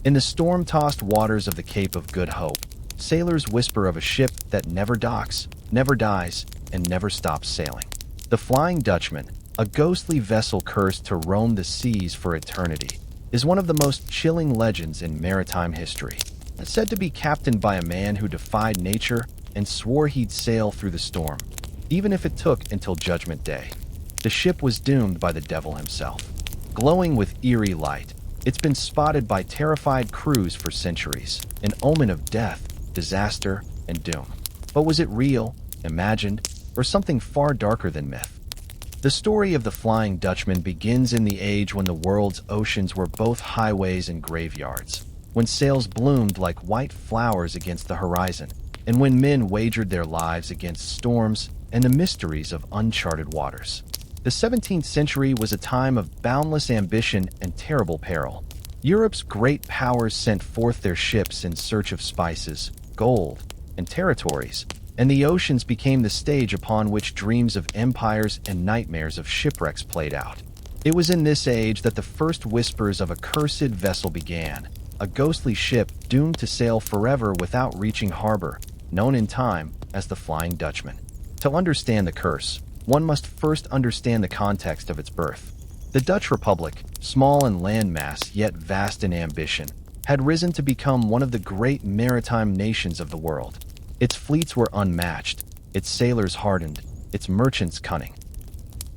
In the storm-tossed waters of the Cape of Good Hope, sailors whisper of a ship that never docks, never dies, and never stops sailing. The Flying Dutchman, a ghostly vessel cursed to roam the seas for eternity, is one of the most chilling legends in maritime history. It's said to be captained by a man who defied nature and swore he'd sail through the storm, even if it took until Judgment Day. The ship was doomed by the devil himself. Glowing with eerie light, it's been spotted by terrified crews for centuries, an omen of death, disaster, and doom. But was it real, imagined, or something far darker than myth? The story of the Flying Dutchman begins in the age when the world's oceans were both highways and graveyards, when sails bloomed like white flowers against the horizon, and when men wagered their lives against storms and the mysteries of uncharted waters. The 17th century was a time of boundless ambition and terrible peril. Europe's great powers sent forth their ships in search of spices, gold, and territories, and the oceans became the stage upon which dreams of empires and nightmares of shipwrecks played out. It was in this age that the first whispers of a cursed vessel began, a ghostly ship doomed to sail forever without reaching harbor, known in time as the Flying Dutchman. To understand the curse, one must first understand the context of its birth. The Dutch Republic, small in landmass yet vast in ambition, had risen to become one of the great maritime nations of the world. Its fleets were unmatched, its sailors hardened, its merchants cunning.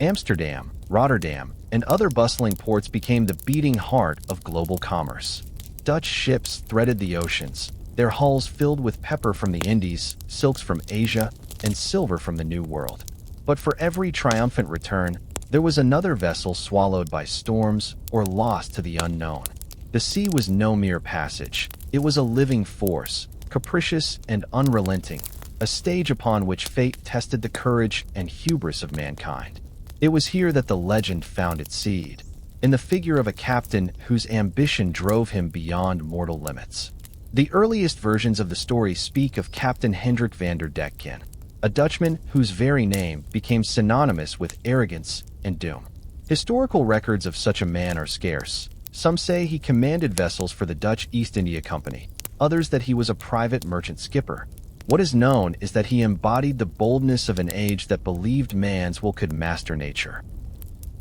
Amsterdam, Rotterdam, and other bustling ports became the beating heart of global commerce. Dutch ships threaded the oceans, their hulls filled with pepper from the Indies, silks from Asia, and silver from the New World. But for every triumphant return, there was another vessel swallowed by storms or lost to the unknown. The sea was no mere passage. It was a living force, capricious and unrelenting, a stage upon which fate tested the courage and hubris of mankind. It was here that the legend found its seed, in the figure of a captain whose ambition drove him beyond mortal limits. The earliest versions of the story speak of Captain Hendrik van der Decken, a Dutchman whose very name became synonymous with arrogance and doom. Historical records of such a man are scarce. Some say he commanded vessels for the Dutch East India Company, others that he was a private merchant skipper. What is known is that he embodied the boldness of an age that believed man's will could master nature.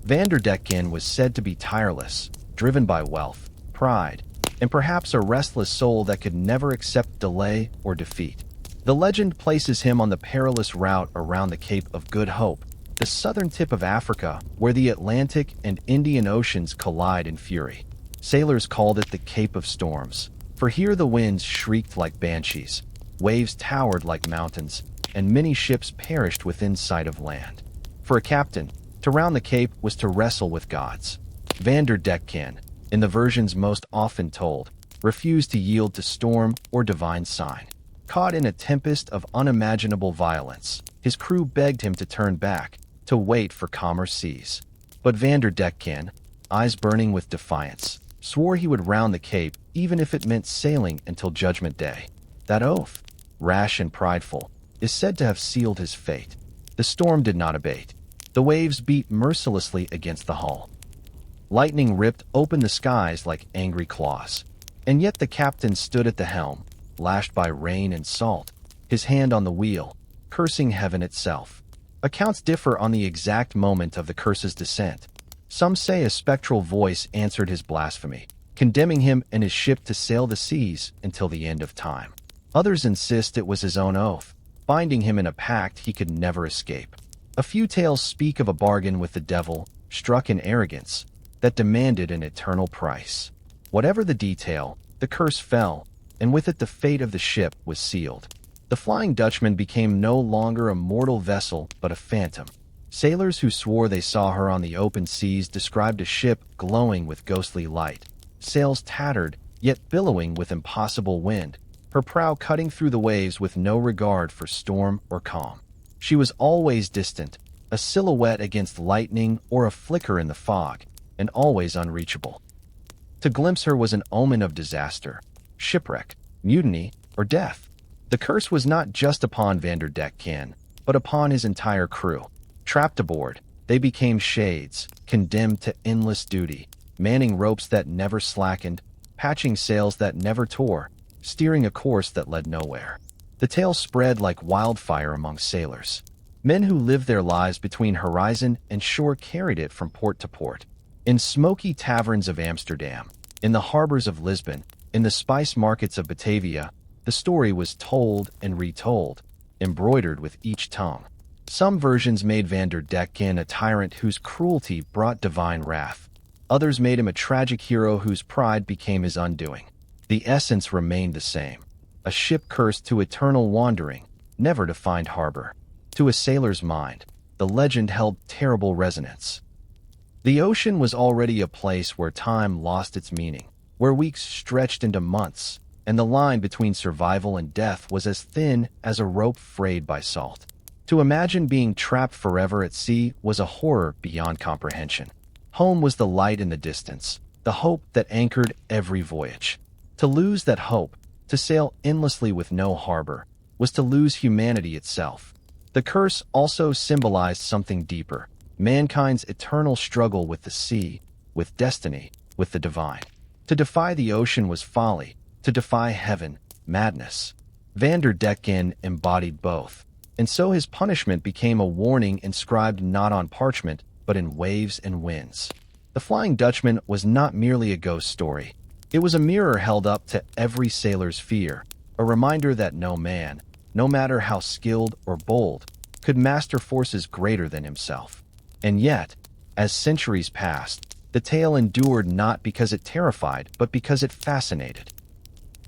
Van der Decken was said to be tireless, driven by wealth, pride, and perhaps a restless soul that could never accept delay or defeat. The legend places him on the perilous route around the Cape of Good Hope, the southern tip of Africa, where the Atlantic and Indian Oceans collide in fury. Sailors called it the Cape of Storms, for here the winds shrieked like banshees, waves towered like mountains, and many ships perished within sight of land. For a captain, to round the Cape was to wrestle with gods. Van der Decken, in the versions most often told, refused to yield to storm or divine sign. Caught in a tempest of unimaginable violence, his crew begged him to turn back, to wait for calmer seas. But Van der Decken, eyes burning with defiance, swore he would round the Cape even if it meant sailing until Judgment Day. That oath, rash and prideful, is said to have sealed his fate. The storm did not abate. The waves beat mercilessly against the hull. Lightning ripped open the skies like angry claws. And yet the captain stood at the helm, lashed by rain and salt, his hand on the wheel, cursing heaven itself. Accounts differ on the exact moment of the curse's descent. Some say a spectral voice answered his blasphemy, condemning him and his ship to sail the seas until the end of time. Others insist it was his own oath, binding him in a pact he could never escape. A few tales speak of a bargain with the devil, struck in arrogance, that demanded an eternal price. Whatever the detail, the curse fell, and with it the fate of the ship was sealed. The Flying Dutchman became no longer a mortal vessel, but a phantom. Sailors who swore they saw her on the open seas described a ship glowing with ghostly light, sails tattered, yet billowing with impossible wind, her prow cutting through the waves with no regard for storm or calm. She was always distant, a silhouette against lightning or a flicker in the fog, and always unreachable. To glimpse her was an omen of disaster, shipwreck, mutiny, or death. The curse was not just upon Van der Decken, but upon his entire crew. Trapped aboard, they became shades, condemned to endless duty, manning ropes that never slackened, patching sails that never tore, steering a course that led nowhere. The tale spread like wildfire among sailors. Men who lived their lives between horizon and shore carried it from port to port. In smoky taverns of Amsterdam, in the harbors of Lisbon, in the spice markets of Batavia, the story was told and retold, embroidered with each tongue. Some versions made Vanderdecken a tyrant whose cruelty brought divine wrath. Others made him a tragic hero whose pride became his undoing. The essence remained the same. A ship cursed to eternal wandering, never to find harbor. To a sailor's mind, the legend held terrible resonance. The ocean was already a place where time lost its meaning, where weeks stretched into months, and the line between survival and death was as thin as a rope frayed by salt. To imagine being trapped forever at sea was a horror beyond comprehension. Home was the light in the distance, the hope that anchored every voyage. To lose that hope, to sail endlessly with no harbor, was to lose humanity itself. The curse also symbolized something deeper, mankind's eternal struggle with the sea, with destiny, with the divine. To defy the ocean was folly, to defy heaven, madness. Vanderdecken embodied both, and so his punishment became a warning inscribed not on parchment, but in waves and winds. The Flying Dutchman was not merely a ghost story. It was a mirror held up to every sailor's fear, a reminder that no man, no matter how skilled or bold, could master forces greater than himself. And yet, as centuries passed, the tale endured not because it terrified, but because it fascinated.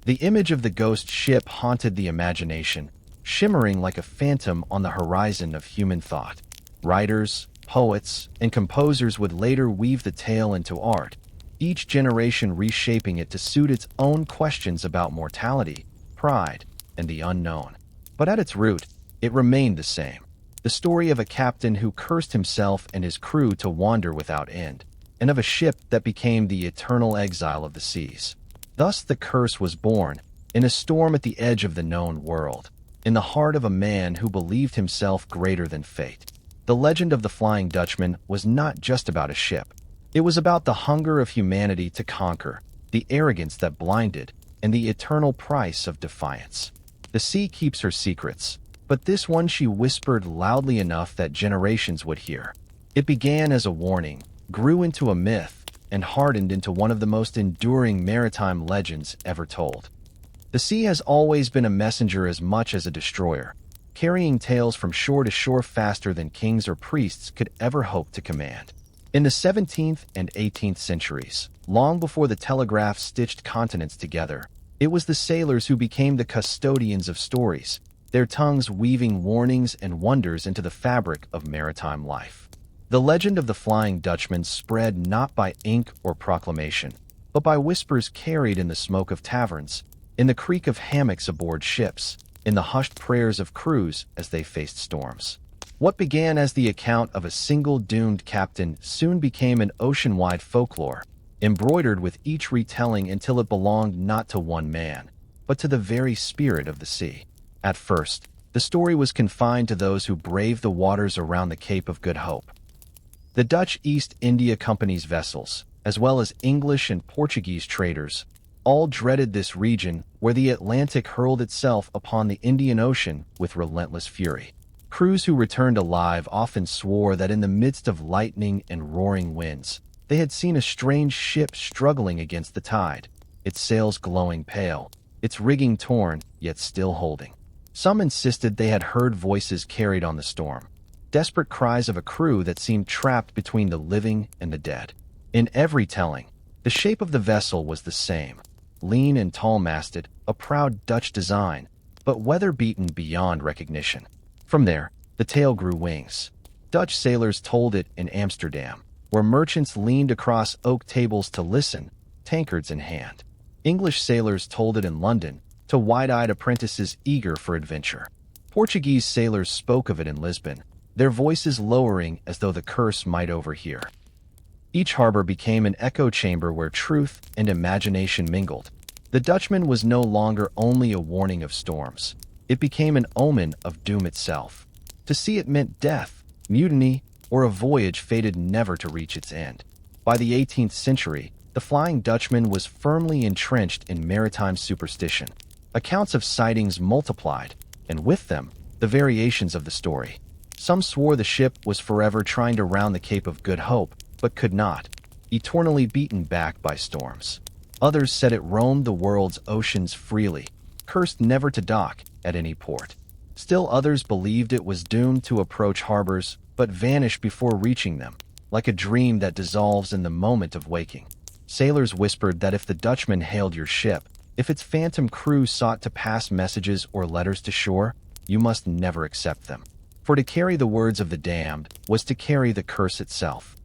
The image of the ghost ship haunted the imagination, shimmering like a phantom on the horizon of human thought. Writers, poets, and composers would later weave the tale into art, each generation reshaping it to suit its own questions about mortality, pride, and the unknown. But at its root, it remained the same. The story of a captain who cursed himself and his crew to wander without end, and of a ship that became the eternal exile of the seas. Thus the curse was born, in a storm at the edge of the known world, in the heart of a man who believed himself greater than fate. The legend of the Flying Dutchman was not just about a ship. It was about the hunger of humanity to conquer, the arrogance that blinded, and the eternal price of defiance. The sea keeps her secrets, but this one she whispered loudly enough that generations would hear. It began as a warning, grew into a myth, and hardened into one of the most enduring maritime legends ever told. The sea has always been a messenger as much as a destroyer, carrying tales from shore to shore faster than kings or priests could ever hope to command. In the 17th and 18th centuries, long before the telegraph stitched continents together, it was the sailors who became the custodians of stories, their tongues weaving warnings and wonders into the fabric of maritime life. The legend of the Flying Dutchman spread not by ink or proclamation, but by whispers carried in the smoke of taverns, in the creak of hammocks aboard ships, in the hushed prayers of crews as they faced storms. What began as the account of a single doomed captain soon became an ocean-wide folklore, embroidered with each retelling until it belonged not to one man, but to the very spirit of the sea. At first, the story was confined to those who braved the waters around the Cape of Good Hope. The Dutch East India Company's vessels, as well as English and Portuguese traders, all dreaded this region where the Atlantic hurled itself upon the Indian Ocean with relentless fury. Crews who returned alive often swore that in the midst of lightning and roaring winds, they had seen a strange ship struggling against the tide, its sails glowing pale, its rigging torn, yet still holding. Some insisted they had heard voices carried on the storm, desperate cries of a crew that seemed trapped between the living and the dead. In every telling, the shape of the vessel was the same, lean and tall-masted, a proud Dutch design, but weather-beaten beyond recognition. From there, the tale grew wings. Dutch sailors told it in Amsterdam, where merchants leaned across oak tables to listen, tankards in hand. English sailors told it in London, to wide-eyed apprentices eager for adventure. Portuguese sailors spoke of it in Lisbon, their voices lowering as though the curse might overhear. Each harbor became an echo chamber where truth and imagination mingled. The Dutchman was no longer only a warning of storms. It became an omen of doom itself. To see it meant death, mutiny, or a voyage fated never to reach its end. By the 18th century, the Flying Dutchman was firmly entrenched in maritime superstition. Accounts of sightings multiplied, and with them, the variations of the story. Some swore the ship was forever trying to round the Cape of Good Hope, but could not, eternally beaten back by storms. Others said it roamed the world's oceans freely, cursed never to dock at any port. Still others believed it was doomed to approach harbors, but vanish before reaching them, like a dream that dissolves in the moment of waking. Sailors whispered that if the Dutchman hailed your ship, if its phantom crew sought to pass messages or letters to shore, you must never accept them. For to carry the words of the damned was to carry the curse itself.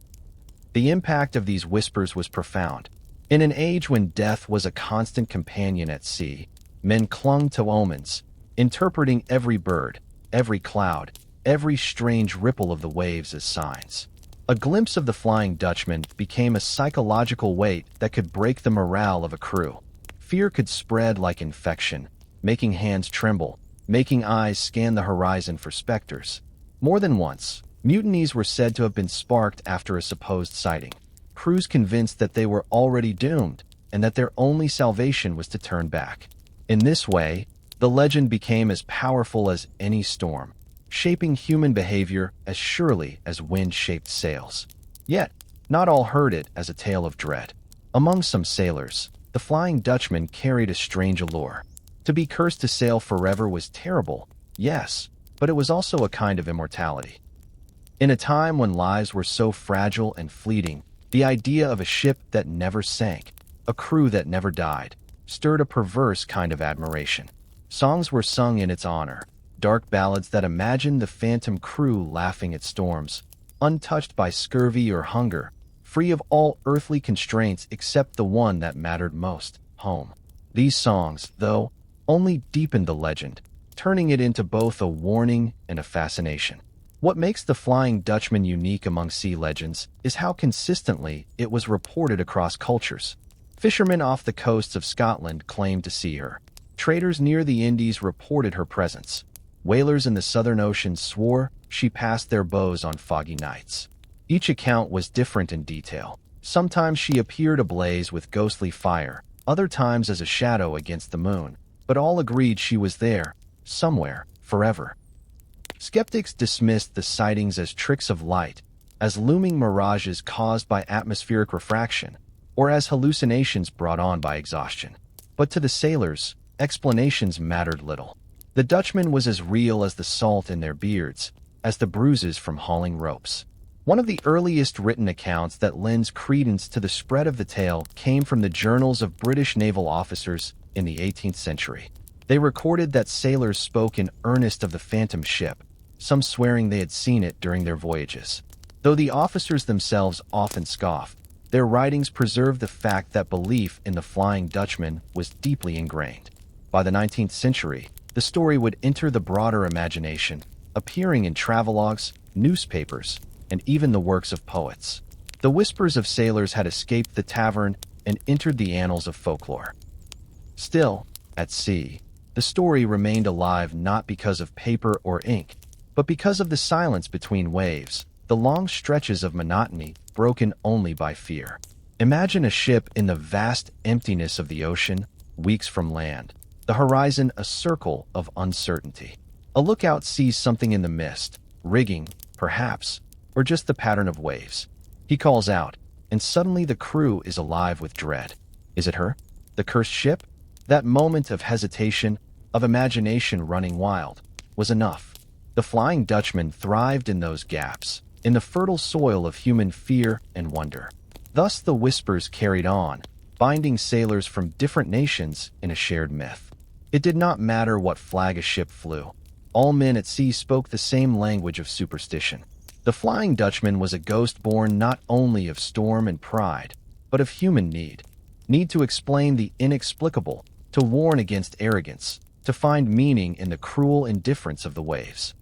The impact of these whispers was profound. In an age when death was a constant companion at sea, men clung to omens, interpreting every bird, every cloud, every strange ripple of the waves as signs. A glimpse of the Flying Dutchman became a psychological weight that could break the morale of a crew. Fear could spread like infection, making hands tremble, making eyes scan the horizon for specters. More than once, mutinies were said to have been sparked after a supposed sighting. Crews convinced that they were already doomed and that their only salvation was to turn back. In this way, the legend became as powerful as any storm, shaping human behavior as surely as wind shaped sails. Yet, not all heard it as a tale of dread. Among some sailors, the Flying Dutchman carried a strange allure. To be cursed to sail forever was terrible, yes, but it was also a kind of immortality. In a time when lives were so fragile and fleeting, the idea of a ship that never sank, a crew that never died, stirred a perverse kind of admiration. Songs were sung in its honor, dark ballads that imagined the phantom crew laughing at storms, untouched by scurvy or hunger, free of all earthly constraints except the one that mattered most, home. These songs, though, only deepened the legend, turning it into both a warning and a fascination. What makes the Flying Dutchman unique among sea legends is how consistently it was reported across cultures. Fishermen off the coasts of Scotland claimed to see her. Traders near the Indies reported her presence. Whalers in the Southern Ocean swore she passed their bows on foggy nights. Each account was different in detail. Sometimes she appeared ablaze with ghostly fire, other times as a shadow against the moon, but all agreed she was there, somewhere, forever. Skeptics dismissed the sightings as tricks of light, as looming mirages caused by atmospheric refraction, or as hallucinations brought on by exhaustion. But to the sailors, explanations mattered little. The Dutchman was as real as the salt in their beards, as the bruises from hauling ropes. One of the earliest written accounts that lends credence to the spread of the tale came from the journals of British naval officers in the 18th century. They recorded that sailors spoke in earnest of the phantom ship, some swearing they had seen it during their voyages. Though the officers themselves often scoffed, their writings preserve the fact that belief in the Flying Dutchman was deeply ingrained. By the 19th century, the story would enter the broader imagination, appearing in travelogues, newspapers, and even the works of poets. The whispers of sailors had escaped the tavern and entered the annals of folklore. Still, at sea, the story remained alive not because of paper or ink, but because of the silence between waves, the long stretches of monotony broken only by fear. Imagine a ship in the vast emptiness of the ocean, weeks from land, the horizon a circle of uncertainty. A lookout sees something in the mist, rigging, perhaps, or just the pattern of waves. He calls out, and suddenly the crew is alive with dread. Is it her? The cursed ship? That moment of hesitation, of imagination running wild, was enough. The Flying Dutchman thrived in those gaps, in the fertile soil of human fear and wonder. Thus the whispers carried on, binding sailors from different nations in a shared myth. It did not matter what flag a ship flew. All men at sea spoke the same language of superstition. The Flying Dutchman was a ghost born not only of storm and pride, but of human need. Need to explain the inexplicable, to warn against arrogance, to find meaning in the cruel indifference of the waves.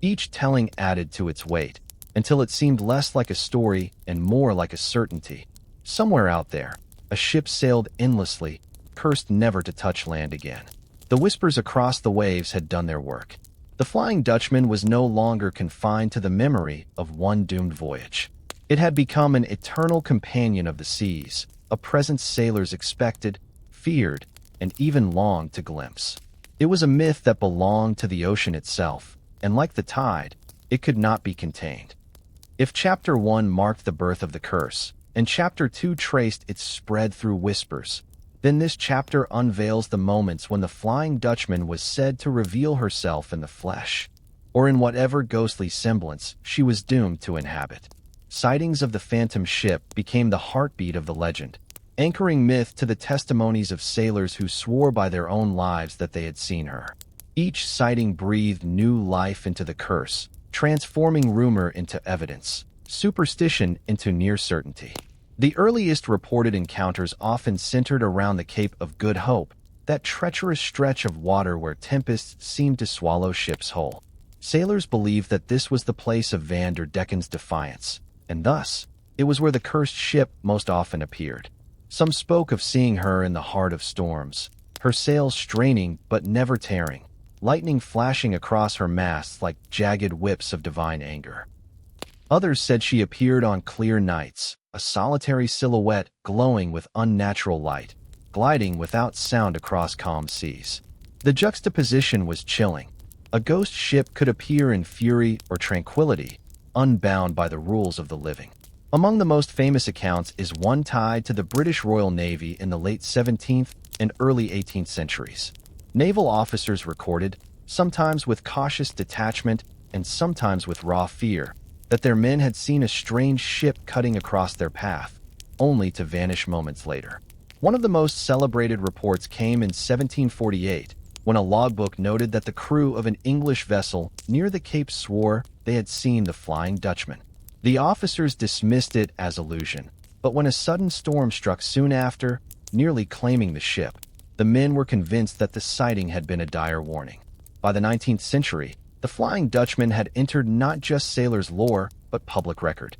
Each telling added to its weight, until it seemed less like a story and more like a certainty. Somewhere out there, a ship sailed endlessly, cursed never to touch land again. The whispers across the waves had done their work. The Flying Dutchman was no longer confined to the memory of one doomed voyage. It had become an eternal companion of the seas, a presence sailors expected, feared, and even longed to glimpse. It was a myth that belonged to the ocean itself, and like the tide, it could not be contained. If Chapter 1 marked the birth of the curse, and Chapter 2 traced its spread through whispers, then this chapter unveils the moments when the Flying Dutchman was said to reveal herself in the flesh, or in whatever ghostly semblance she was doomed to inhabit. Sightings of the phantom ship became the heartbeat of the legend, anchoring myth to the testimonies of sailors who swore by their own lives that they had seen her. Each sighting breathed new life into the curse, transforming rumor into evidence, superstition into near certainty. The earliest reported encounters often centered around the Cape of Good Hope, that treacherous stretch of water where tempests seemed to swallow ships whole. Sailors believed that this was the place of Van der Decken's defiance, and thus, it was where the cursed ship most often appeared. Some spoke of seeing her in the heart of storms, her sails straining but never tearing, lightning flashing across her masts like jagged whips of divine anger. Others said she appeared on clear nights, a solitary silhouette glowing with unnatural light, gliding without sound across calm seas. The juxtaposition was chilling. A ghost ship could appear in fury or tranquility, unbound by the rules of the living. Among the most famous accounts is one tied to the British Royal Navy in the late 17th and early 18th centuries. Naval officers recorded, sometimes with cautious detachment and sometimes with raw fear, that their men had seen a strange ship cutting across their path, only to vanish moments later. One of the most celebrated reports came in 1748, when a logbook noted that the crew of an English vessel near the Cape swore they had seen the Flying Dutchman. The officers dismissed it as illusion, but when a sudden storm struck soon after, nearly claiming the ship, the men were convinced that the sighting had been a dire warning. By the 19th century, the Flying Dutchman had entered not just sailors' lore, but public record.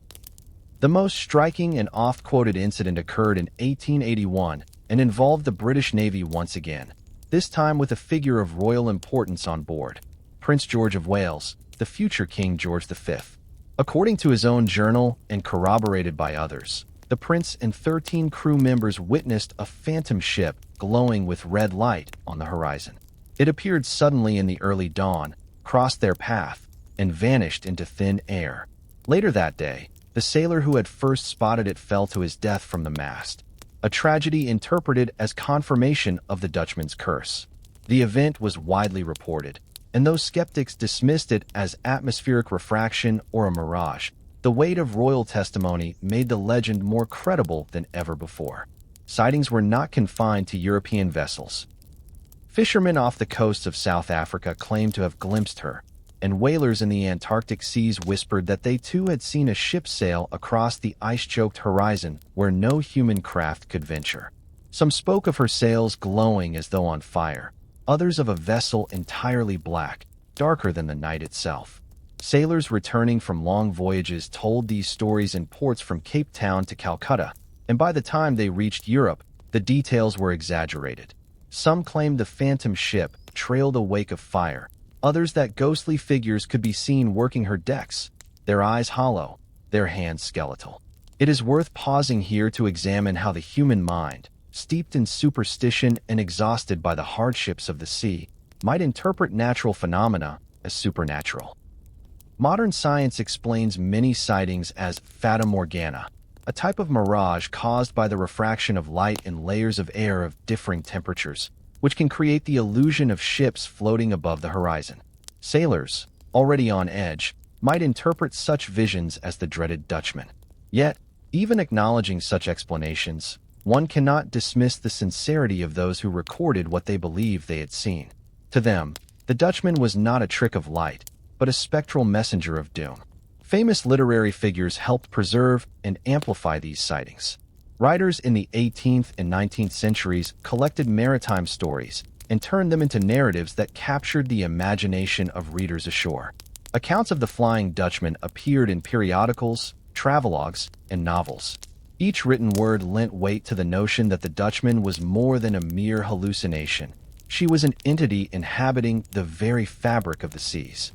The most striking and oft-quoted incident occurred in 1881 and involved the British Navy once again, this time with a figure of royal importance on board, Prince George of Wales, the future King George V. According to his own journal and corroborated by others, the prince and 13 crew members witnessed a phantom ship glowing with red light on the horizon. It appeared suddenly in the early dawn, crossed their path, and vanished into thin air. Later that day, the sailor who had first spotted it fell to his death from the mast, a tragedy interpreted as confirmation of the Dutchman's curse. The event was widely reported, and though skeptics dismissed it as atmospheric refraction or a mirage, the weight of royal testimony made the legend more credible than ever before. Sightings were not confined to European vessels. Fishermen off the coasts of South Africa claimed to have glimpsed her, and whalers in the Antarctic seas whispered that they too had seen a ship sail across the ice-choked horizon where no human craft could venture. Some spoke of her sails glowing as though on fire, others of a vessel entirely black, darker than the night itself. Sailors returning from long voyages told these stories in ports from Cape Town to Calcutta, and by the time they reached Europe, the details were exaggerated. Some claimed the phantom ship trailed a wake of fire, others that ghostly figures could be seen working her decks, their eyes hollow, their hands skeletal. It is worth pausing here to examine how the human mind, steeped in superstition and exhausted by the hardships of the sea, might interpret natural phenomena as supernatural. Modern science explains many sightings as fata morgana, a type of mirage caused by the refraction of light in layers of air of differing temperatures, which can create the illusion of ships floating above the horizon. Sailors, already on edge, might interpret such visions as the dreaded Dutchman. Yet, even acknowledging such explanations, one cannot dismiss the sincerity of those who recorded what they believed they had seen. To them, the Dutchman was not a trick of light, but a spectral messenger of doom. Famous literary figures helped preserve and amplify these sightings. Writers in the 18th and 19th centuries collected maritime stories and turned them into narratives that captured the imagination of readers ashore. Accounts of the Flying Dutchman appeared in periodicals, travelogues, and novels. Each written word lent weight to the notion that the Dutchman was more than a mere hallucination. She was an entity inhabiting the very fabric of the seas.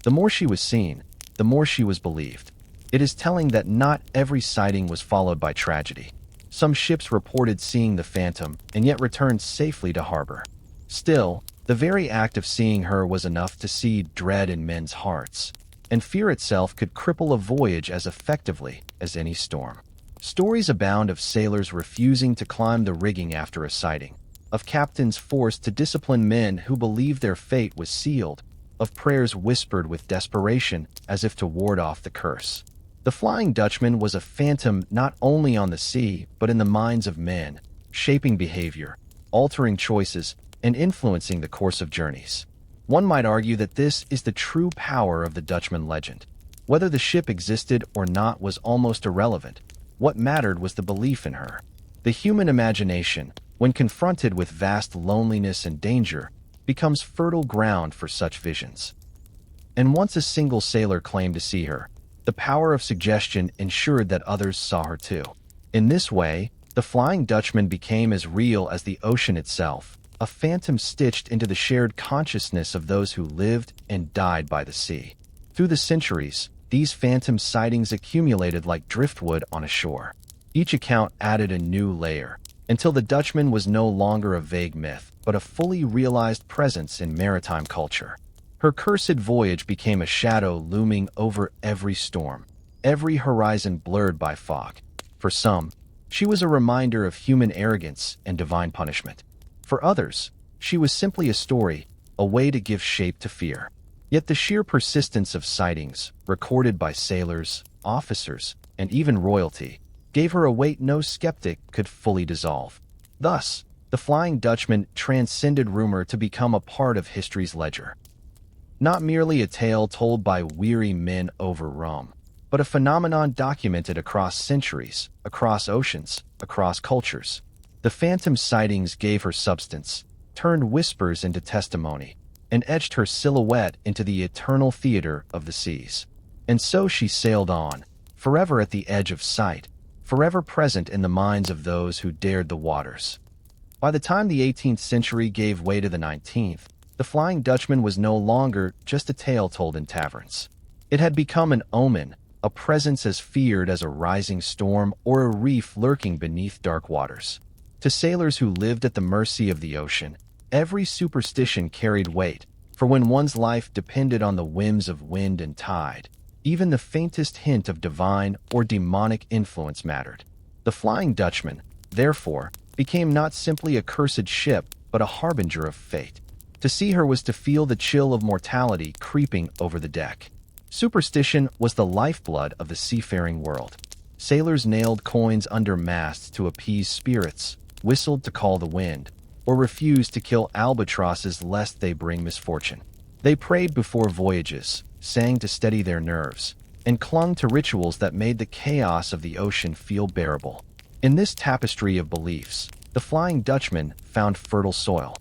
The more she was seen, the more she was believed. It is telling that not every sighting was followed by tragedy. Some ships reported seeing the Phantom and yet returned safely to harbor. Still, the very act of seeing her was enough to seed dread in men's hearts, and fear itself could cripple a voyage as effectively as any storm. Stories abound of sailors refusing to climb the rigging after a sighting, of captains forced to discipline men who believed their fate was sealed, of prayers whispered with desperation as if to ward off the curse. The Flying Dutchman was a phantom not only on the sea but in the minds of men, shaping behavior, altering choices, and influencing the course of journeys. One might argue that this is the true power of the Dutchman legend. Whether the ship existed or not was almost irrelevant. What mattered was the belief in her. The human imagination, when confronted with vast loneliness and danger, becomes fertile ground for such visions. And once a single sailor claimed to see her, the power of suggestion ensured that others saw her too. In this way, the Flying Dutchman became as real as the ocean itself, a phantom stitched into the shared consciousness of those who lived and died by the sea. Through the centuries, these phantom sightings accumulated like driftwood on a shore. Each account added a new layer, until the Dutchman was no longer a vague myth, but a fully realized presence in maritime culture. Her cursed voyage became a shadow looming over every storm, every horizon blurred by fog. For some, she was a reminder of human arrogance and divine punishment. For others, she was simply a story, a way to give shape to fear. Yet the sheer persistence of sightings, recorded by sailors, officers, and even royalty, gave her a weight no skeptic could fully dissolve. Thus, the Flying Dutchman transcended rumor to become a part of history's ledger. Not merely a tale told by weary men over rum, but a phenomenon documented across centuries, across oceans, across cultures. The phantom sightings gave her substance, turned whispers into testimony, and etched her silhouette into the eternal theater of the seas. And so she sailed on, forever at the edge of sight, forever present in the minds of those who dared the waters. By the time the 18th century gave way to the 19th, the Flying Dutchman was no longer just a tale told in taverns. It had become an omen, a presence as feared as a rising storm or a reef lurking beneath dark waters. To sailors who lived at the mercy of the ocean, every superstition carried weight, for when one's life depended on the whims of wind and tide, even the faintest hint of divine or demonic influence mattered. The Flying Dutchman, therefore, became not simply a cursed ship, but a harbinger of fate. To see her was to feel the chill of mortality creeping over the deck. Superstition was the lifeblood of the seafaring world. Sailors nailed coins under masts to appease spirits, whistled to call the wind, or refused to kill albatrosses lest they bring misfortune. They prayed before voyages, sang to steady their nerves, and clung to rituals that made the chaos of the ocean feel bearable. In this tapestry of beliefs, the Flying Dutchman found fertile soil.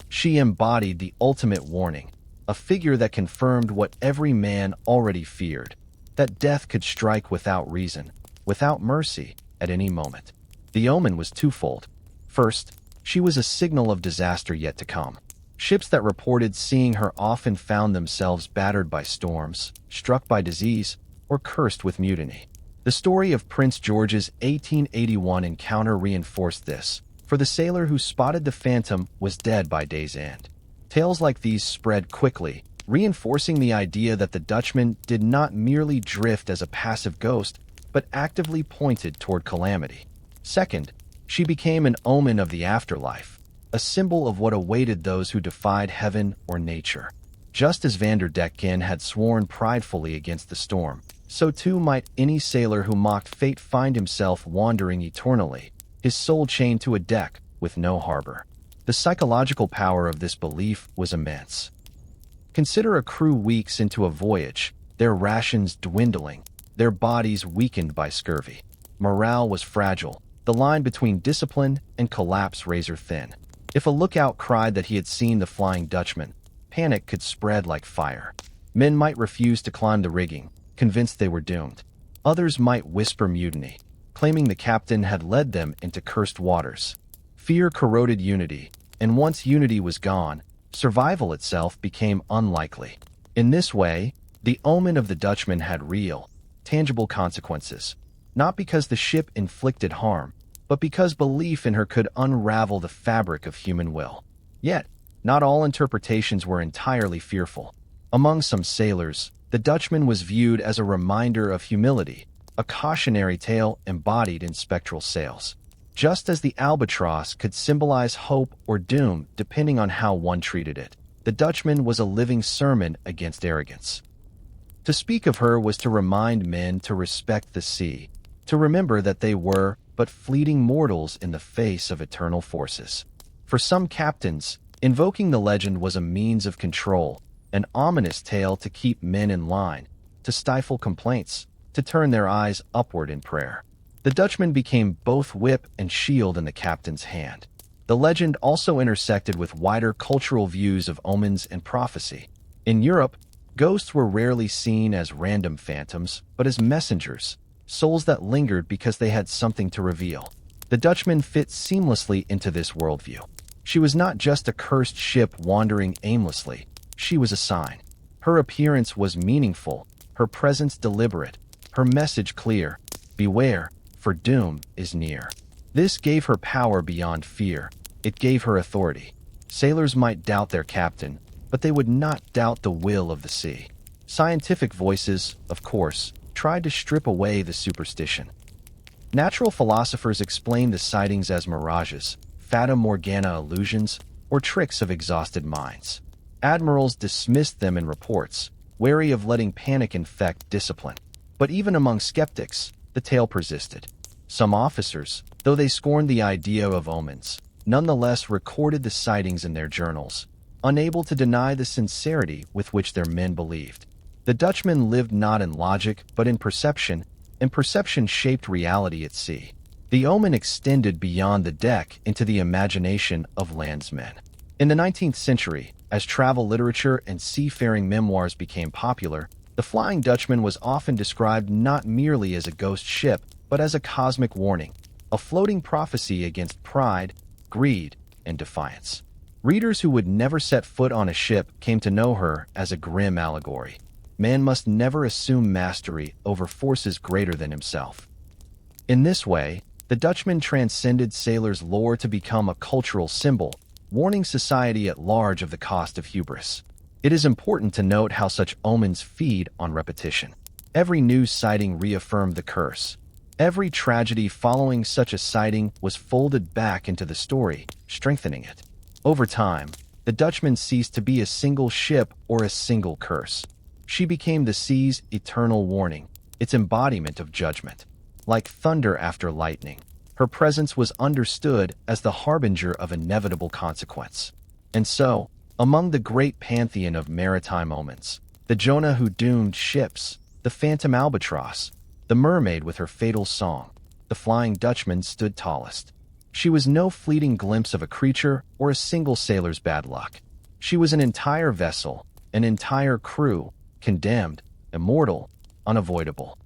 She embodied the ultimate warning, a figure that confirmed what every man already feared, that death could strike without reason, without mercy, at any moment. The omen was twofold. First, she was a signal of disaster yet to come. Ships that reported seeing her often found themselves battered by storms, struck by disease, or cursed with mutiny. The story of Prince George's 1881 encounter reinforced this, for the sailor who spotted the Phantom was dead by day's end. Tales like these spread quickly, reinforcing the idea that the Dutchman did not merely drift as a passive ghost, but actively pointed toward calamity. Second, she became an omen of the afterlife, a symbol of what awaited those who defied heaven or nature. Just as Vanderdecken had sworn pridefully against the storm, so too might any sailor who mocked fate find himself wandering eternally, his soul chained to a deck with no harbor. The psychological power of this belief was immense. Consider a crew weeks into a voyage, their rations dwindling, their bodies weakened by scurvy. Morale was fragile, the line between discipline and collapse razor thin. If a lookout cried that he had seen the Flying Dutchman, panic could spread like fire. Men might refuse to climb the rigging, convinced they were doomed. Others might whisper mutiny, claiming the captain had led them into cursed waters. Fear corroded unity, and once unity was gone, survival itself became unlikely. In this way, the omen of the Dutchman had real, tangible consequences. Not because the ship inflicted harm, but because belief in her could unravel the fabric of human will. Yet, not all interpretations were entirely fearful. Among some sailors, the Dutchman was viewed as a reminder of humility, a cautionary tale embodied in spectral sails. Just as the albatross could symbolize hope or doom depending on how one treated it, the Dutchman was a living sermon against arrogance. To speak of her was to remind men to respect the sea, to remember that they were but fleeting mortals in the face of eternal forces. For some captains, invoking the legend was a means of control, an ominous tale to keep men in line, to stifle complaints, to turn their eyes upward in prayer. The Dutchman became both whip and shield in the captain's hand. The legend also intersected with wider cultural views of omens and prophecy. In Europe, ghosts were rarely seen as random phantoms, but as messengers, souls that lingered because they had something to reveal. The Dutchman fit seamlessly into this worldview. She was not just a cursed ship wandering aimlessly. She was a sign. Her appearance was meaningful, her presence deliberate, her message clear. Beware, for doom is near. This gave her power beyond fear. It gave her authority. Sailors might doubt their captain, but they would not doubt the will of the sea. Scientific voices, of course, tried to strip away the superstition. Natural philosophers explained the sightings as mirages, fata morgana illusions, or tricks of exhausted minds. Admirals dismissed them in reports, wary of letting panic infect discipline. But even among skeptics, the tale persisted. Some officers, though they scorned the idea of omens, nonetheless recorded the sightings in their journals, unable to deny the sincerity with which their men believed. The Dutchman lived not in logic, but in perception, and perception shaped reality at sea. The omen extended beyond the deck into the imagination of landsmen. In the 19th century, as travel literature and seafaring memoirs became popular, the Flying Dutchman was often described not merely as a ghost ship, but as a cosmic warning, a floating prophecy against pride, greed, and defiance. Readers who would never set foot on a ship came to know her as a grim allegory. Man must never assume mastery over forces greater than himself. In this way, the Dutchman transcended sailors' lore to become a cultural symbol, warning society at large of the cost of hubris. It is important to note how such omens feed on repetition. Every news sighting reaffirmed the curse. Every tragedy following such a sighting was folded back into the story, strengthening it. Over time, the Dutchman ceased to be a single ship or a single curse. She became the sea's eternal warning, its embodiment of judgment. Like thunder after lightning, her presence was understood as the harbinger of inevitable consequence. And so, among the great pantheon of maritime omens, the Jonah who doomed ships, the phantom albatross, the mermaid with her fatal song, the Flying Dutchman stood tallest. She was no fleeting glimpse of a creature or a single sailor's bad luck. She was an entire vessel, an entire crew, condemned, immortal, unavoidable.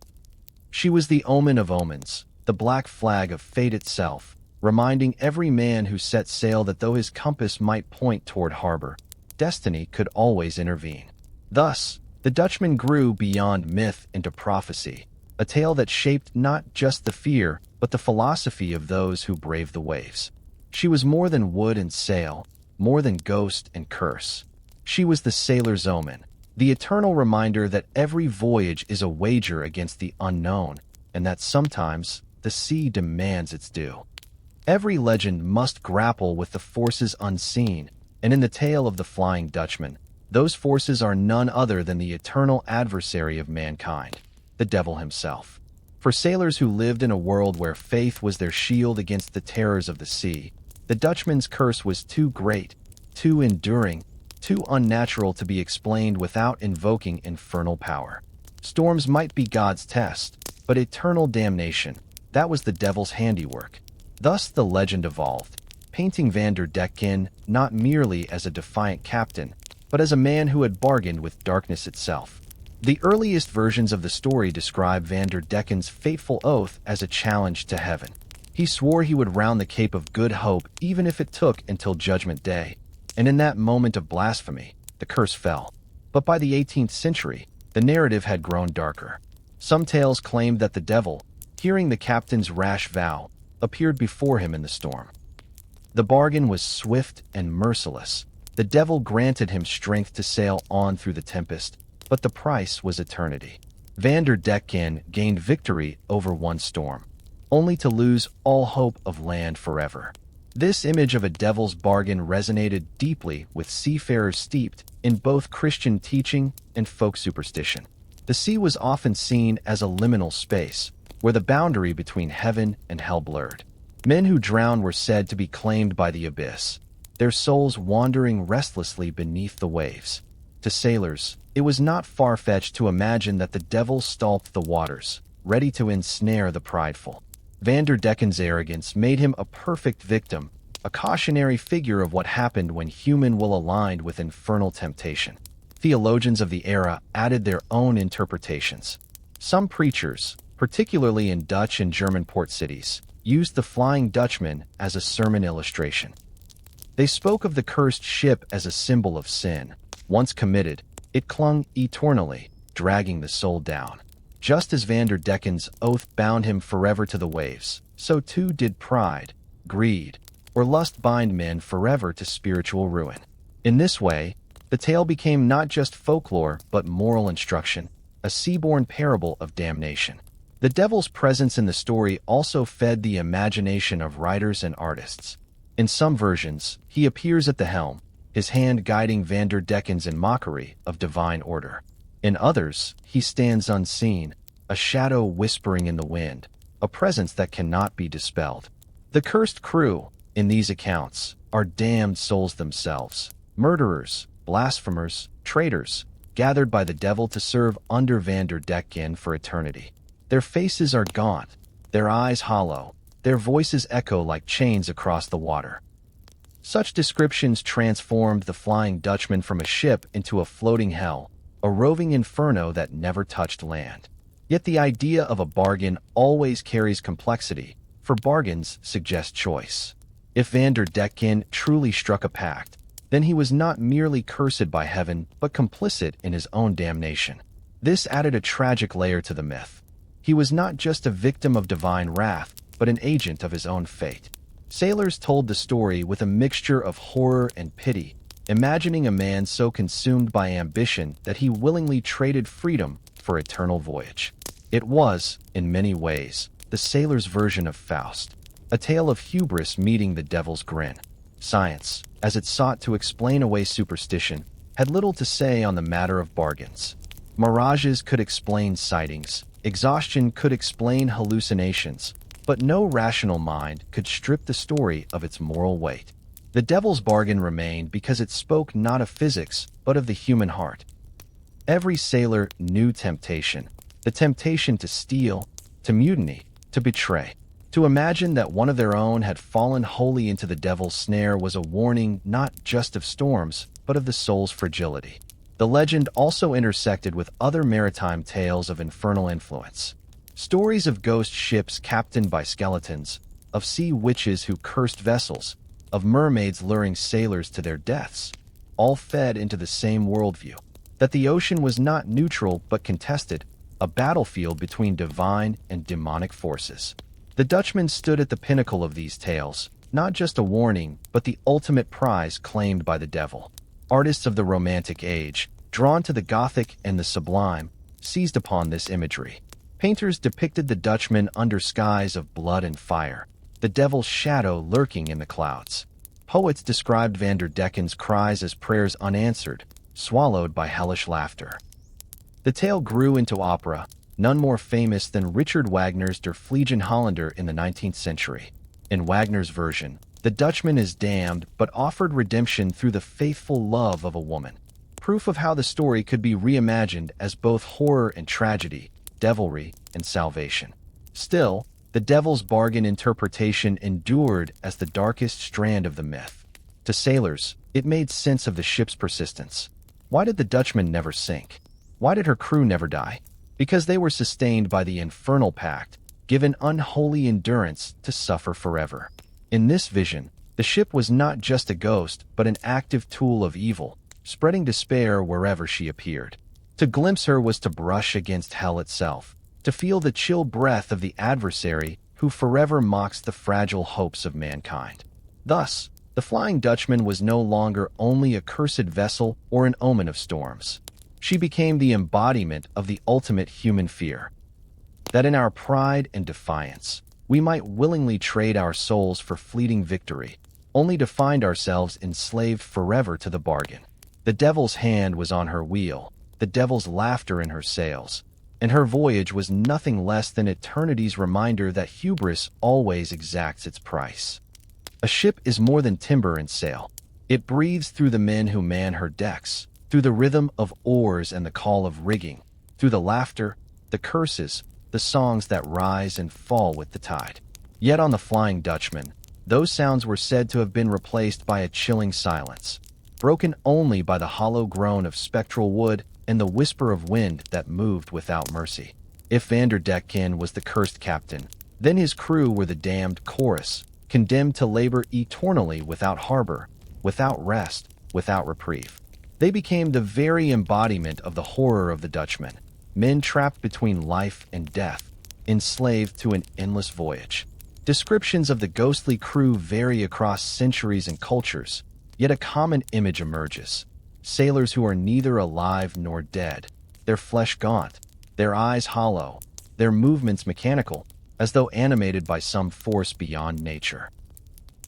She was the omen of omens, the black flag of fate itself, reminding every man who set sail that though his compass might point toward harbor, destiny could always intervene. Thus, the Dutchman grew beyond myth into prophecy, a tale that shaped not just the fear, but the philosophy of those who braved the waves. She was more than wood and sail, more than ghost and curse. She was the sailor's omen, the eternal reminder that every voyage is a wager against the unknown, and that sometimes the sea demands its due. Every legend must grapple with the forces unseen, and in the tale of the Flying Dutchman, those forces are none other than the eternal adversary of mankind, the devil himself. For sailors who lived in a world where faith was their shield against the terrors of the sea, the Dutchman's curse was too great, too enduring, too unnatural to be explained without invoking infernal power. Storms might be God's test, but eternal damnation, that was the devil's handiwork. Thus the legend evolved, painting Vanderdecken not merely as a defiant captain, but as a man who had bargained with darkness itself. The earliest versions of the story describe Vanderdecken's fateful oath as a challenge to heaven. He swore he would round the Cape of Good Hope even if it took until Judgment Day. And in that moment of blasphemy, the curse fell. But by the 18th century, the narrative had grown darker. Some tales claimed that the devil, hearing the captain's rash vow, appeared before him in the storm. The bargain was swift and merciless. The devil granted him strength to sail on through the tempest, but the price was eternity. Vanderdecken gained victory over one storm, only to lose all hope of land forever. This image of a devil's bargain resonated deeply with seafarers steeped in both Christian teaching and folk superstition. The sea was often seen as a liminal space, where the boundary between heaven and hell blurred. Men who drowned were said to be claimed by the abyss, their souls wandering restlessly beneath the waves. To sailors, it was not far-fetched to imagine that the devil stalked the waters, ready to ensnare the prideful. Vanderdecken's arrogance made him a perfect victim, a cautionary figure of what happened when human will aligned with infernal temptation. Theologians of the era added their own interpretations. Some preachers, particularly in Dutch and German port cities, used the Flying Dutchman as a sermon illustration. They spoke of the cursed ship as a symbol of sin. Once committed, it clung eternally, dragging the soul down. Just as Vanderdecken's oath bound him forever to the waves, so too did pride, greed, or lust bind men forever to spiritual ruin. In this way, the tale became not just folklore but moral instruction, a seaborne parable of damnation. The devil's presence in the story also fed the imagination of writers and artists. In some versions, he appears at the helm, his hand guiding Vanderdecken's in mockery of divine order. In others, he stands unseen, a shadow whispering in the wind, a presence that cannot be dispelled. The cursed crew, in these accounts, are damned souls themselves, murderers, blasphemers, traitors, gathered by the devil to serve under Vanderdecken for eternity. Their faces are gaunt, their eyes hollow, their voices echo like chains across the water. Such descriptions transformed the Flying Dutchman from a ship into a floating hell, a roving inferno that never touched land. Yet the idea of a bargain always carries complexity, for bargains suggest choice. If Vanderdecken truly struck a pact, then he was not merely cursed by heaven, but complicit in his own damnation. This added a tragic layer to the myth. He was not just a victim of divine wrath, but an agent of his own fate. Sailors told the story with a mixture of horror and pity, imagining a man so consumed by ambition that he willingly traded freedom for eternal voyage. It was, in many ways, the sailor's version of Faust, a tale of hubris meeting the devil's grin. Science, as it sought to explain away superstition, had little to say on the matter of bargains. Mirages could explain sightings, exhaustion could explain hallucinations, but no rational mind could strip the story of its moral weight. The devil's bargain remained because it spoke not of physics, but of the human heart. Every sailor knew temptation, the temptation to steal, to mutiny, to betray. To imagine that one of their own had fallen wholly into the devil's snare was a warning not just of storms, but of the soul's fragility. The legend also intersected with other maritime tales of infernal influence. Stories of ghost ships captained by skeletons, of sea witches who cursed vessels, of mermaids luring sailors to their deaths, all fed into the same worldview, that the ocean was not neutral but contested, a battlefield between divine and demonic forces. The Dutchman stood at the pinnacle of these tales, not just a warning, but the ultimate prize claimed by the devil. Artists of the Romantic Age, drawn to the Gothic and the sublime, seized upon this imagery. Painters depicted the Dutchman under skies of blood and fire, the devil's shadow lurking in the clouds. Poets described Vanderdecken's cries as prayers unanswered, swallowed by hellish laughter. The tale grew into opera, none more famous than Richard Wagner's Der Fliegende Holländer in the 19th century. In Wagner's version, the Dutchman is damned but offered redemption through the faithful love of a woman. Proof of how the story could be reimagined as both horror and tragedy, devilry and salvation. Still, the devil's bargain interpretation endured as the darkest strand of the myth. To sailors, it made sense of the ship's persistence. Why did the Dutchman never sink? Why did her crew never die? Because they were sustained by the infernal pact, given unholy endurance to suffer forever. In this vision, the ship was not just a ghost, but an active tool of evil, spreading despair wherever she appeared. To glimpse her was to brush against hell itself, to feel the chill breath of the adversary who forever mocks the fragile hopes of mankind. Thus, the Flying Dutchman was no longer only a cursed vessel or an omen of storms. She became the embodiment of the ultimate human fear, that in our pride and defiance, we might willingly trade our souls for fleeting victory, only to find ourselves enslaved forever to the bargain. The devil's hand was on her wheel, the devil's laughter in her sails, and her voyage was nothing less than eternity's reminder that hubris always exacts its price. A ship is more than timber and sail. It breathes through the men who man her decks, through the rhythm of oars and the call of rigging, through the laughter, the curses, the songs that rise and fall with the tide. Yet on the Flying Dutchman, those sounds were said to have been replaced by a chilling silence, broken only by the hollow groan of spectral wood and the whisper of wind that moved without mercy. If Vanderdecken was the cursed captain, then his crew were the damned chorus, condemned to labor eternally without harbor, without rest, without reprieve. They became the very embodiment of the horror of the Dutchman, men trapped between life and death, enslaved to an endless voyage. Descriptions of the ghostly crew vary across centuries and cultures, yet a common image emerges. Sailors who are neither alive nor dead, their flesh gaunt, their eyes hollow, their movements mechanical, as though animated by some force beyond nature.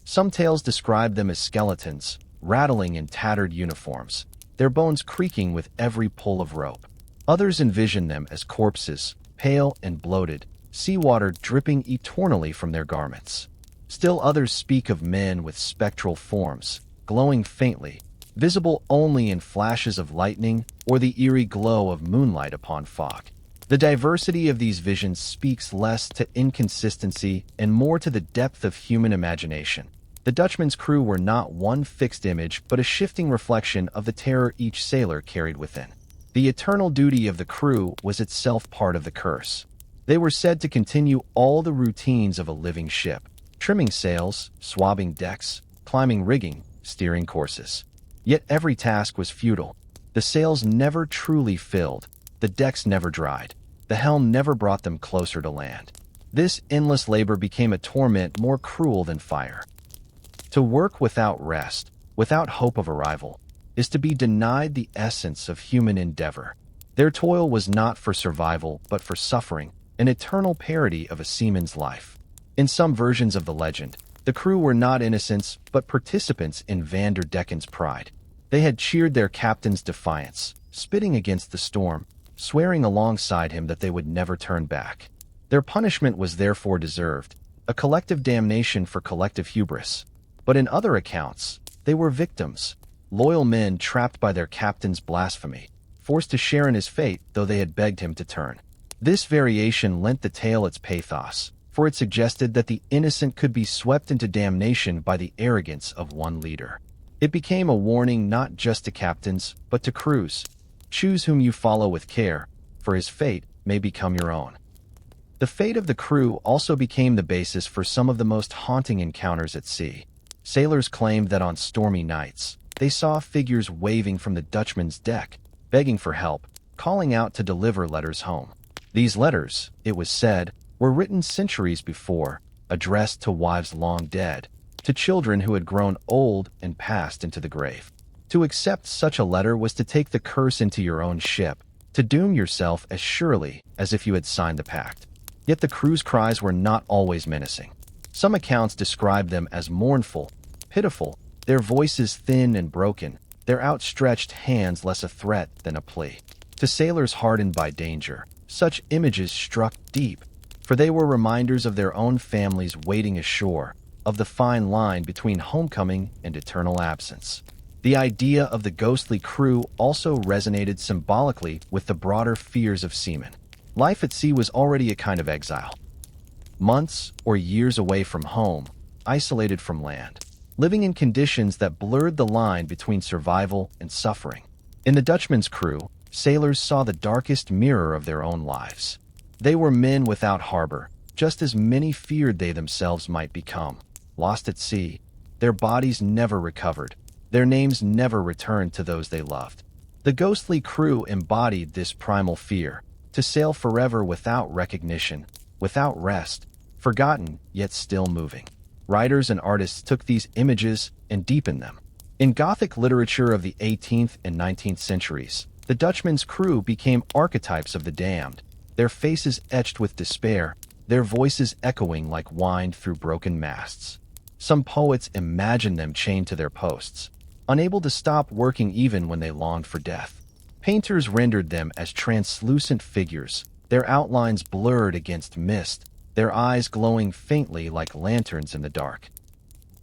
Some tales describe them as skeletons, rattling in tattered uniforms, their bones creaking with every pull of rope. Others envision them as corpses, pale and bloated, seawater dripping eternally from their garments. Still others speak of men with spectral forms, glowing faintly, visible only in flashes of lightning or the eerie glow of moonlight upon fog. The diversity of these visions speaks less to inconsistency and more to the depth of human imagination. The Dutchman's crew were not one fixed image but a shifting reflection of the terror each sailor carried within. The eternal duty of the crew was itself part of the curse. They were said to continue all the routines of a living ship, trimming sails, swabbing decks, climbing rigging, steering courses. Yet every task was futile. The sails never truly filled, the decks never dried, the helm never brought them closer to land. This endless labor became a torment more cruel than fire. To work without rest, without hope of arrival, is to be denied the essence of human endeavor. Their toil was not for survival, but for suffering, an eternal parody of a seaman's life. In some versions of the legend, the crew were not innocents, but participants in Vanderdecken's pride. They had cheered their captain's defiance, spitting against the storm, swearing alongside him that they would never turn back. Their punishment was therefore deserved, a collective damnation for collective hubris. But in other accounts, they were victims, loyal men trapped by their captain's blasphemy, forced to share in his fate though they had begged him to turn. This variation lent the tale its pathos, for it suggested that the innocent could be swept into damnation by the arrogance of one leader. It became a warning not just to captains, but to crews. Choose whom you follow with care, for his fate may become your own. The fate of the crew also became the basis for some of the most haunting encounters at sea. Sailors claimed that on stormy nights, they saw figures waving from the Dutchman's deck, begging for help, calling out to deliver letters home. These letters, it was said, were written centuries before, addressed to wives long dead, to children who had grown old and passed into the grave. To accept such a letter was to take the curse into your own ship, to doom yourself as surely as if you had signed the pact. Yet the crew's cries were not always menacing. Some accounts describe them as mournful, pitiful, their voices thin and broken, their outstretched hands less a threat than a plea. To sailors hardened by danger, such images struck deep, for they were reminders of their own families waiting ashore, of the fine line between homecoming and eternal absence. The idea of the ghostly crew also resonated symbolically with the broader fears of seamen. Life at sea was already a kind of exile. Months or years away from home, isolated from land, living in conditions that blurred the line between survival and suffering. In the Dutchman's crew, sailors saw the darkest mirror of their own lives. They were men without harbor, just as many feared they themselves might become. Lost at sea, their bodies never recovered, their names never returned to those they loved. The ghostly crew embodied this primal fear, to to sail forever without recognition, without rest, forgotten yet still moving. Writers and artists took these images and deepened them. In Gothic literature of the 18th and 19th centuries, the Dutchman's crew became archetypes of the damned, their faces etched with despair, their voices echoing like wind through broken masts. Some poets imagined them chained to their posts, unable to stop working even when they longed for death. Painters rendered them as translucent figures, their outlines blurred against mist, their eyes glowing faintly like lanterns in the dark.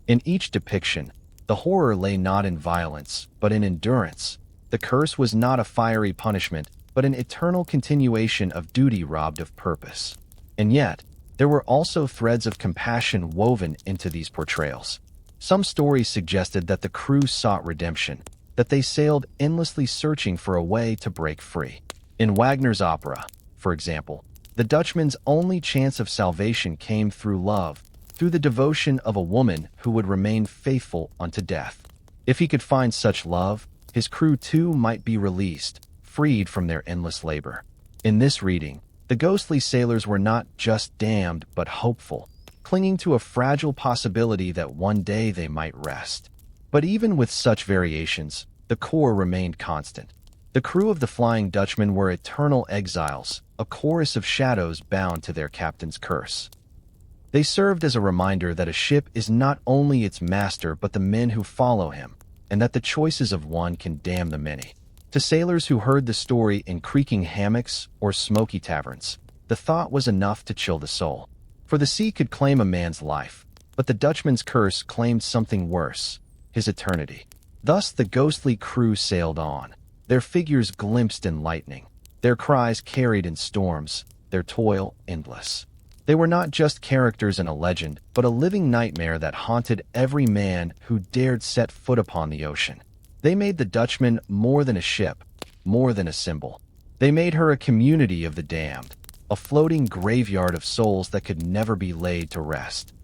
In each depiction, the horror lay not in violence, but in endurance. The curse was not a fiery punishment, but an eternal continuation of duty robbed of purpose. And yet, there were also threads of compassion woven into these portrayals. Some stories suggested that the crew sought redemption, that they sailed endlessly searching for a way to break free. In Wagner's opera, for example, the Dutchman's only chance of salvation came through love, through the devotion of a woman who would remain faithful unto death. If he could find such love, his crew too might be released, freed from their endless labor. In this reading, the ghostly sailors were not just damned but hopeful, clinging to a fragile possibility that one day they might rest. But even with such variations, the core remained constant. The crew of the Flying Dutchman were eternal exiles, a chorus of shadows bound to their captain's curse. They served as a reminder that a ship is not only its master but the men who follow him, and that the choices of one can damn the many. To sailors who heard the story in creaking hammocks or smoky taverns, the thought was enough to chill the soul. For the sea could claim a man's life, but the Dutchman's curse claimed something worse, his eternity. Thus the ghostly crew sailed on, their figures glimpsed in lightning, their cries carried in storms, their toil endless. They were not just characters in a legend, but a living nightmare that haunted every man who dared set foot upon the ocean. They made the Dutchman more than a ship, more than a symbol. They made her a community of the damned, a floating graveyard of souls that could never be laid to rest.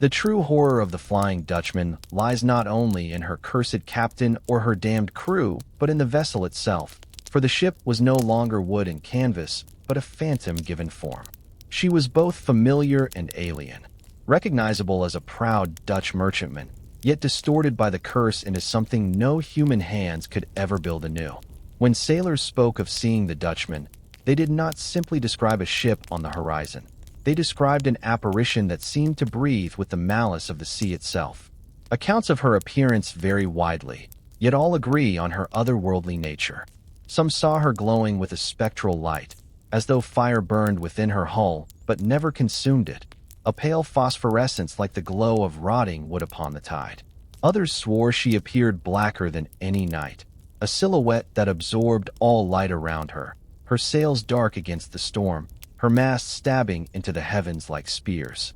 The true horror of the Flying Dutchman lies not only in her cursed captain or her damned crew, but in the vessel itself, for the ship was no longer wood and canvas, but a phantom given form. She was both familiar and alien, recognizable as a proud Dutch merchantman, yet distorted by the curse into something no human hands could ever build anew. When sailors spoke of seeing the Dutchman, they did not simply describe a ship on the horizon. They described an apparition that seemed to breathe with the malice of the sea itself. Accounts of her appearance vary widely, yet all agree on her otherworldly nature. Some saw her glowing with a spectral light, as though fire burned within her hull, but never consumed it, a pale phosphorescence like the glow of rotting wood upon the tide. Others swore she appeared blacker than any night, a silhouette that absorbed all light around her, her sails dark against the storm, her masts stabbing into the heavens like spears.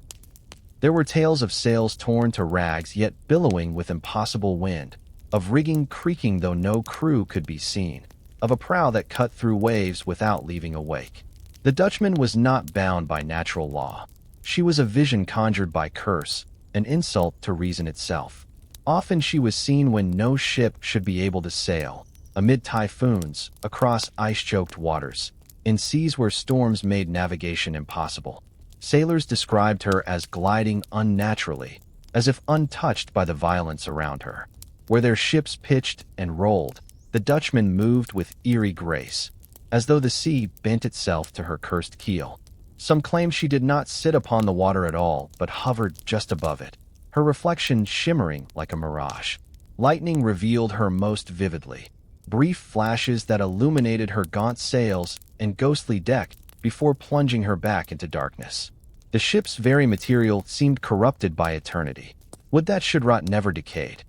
There were tales of sails torn to rags yet billowing with impossible wind, of rigging creaking though no crew could be seen, of a prow that cut through waves without leaving a wake. The Dutchman was not bound by natural law. She was a vision conjured by curse, an insult to reason itself. Often she was seen when no ship should be able to sail, amid typhoons, across ice-choked waters, in seas where storms made navigation impossible. Sailors described her as gliding unnaturally, as if untouched by the violence around her. Where their ships pitched and rolled, the Dutchman moved with eerie grace, as though the sea bent itself to her cursed keel. Some claim she did not sit upon the water at all, but hovered just above it, her reflection shimmering like a mirage. Lightning revealed her most vividly, brief flashes that illuminated her gaunt sails and ghostly deck before plunging her back into darkness. The ship's very material seemed corrupted by eternity. Wood that should rot never decayed.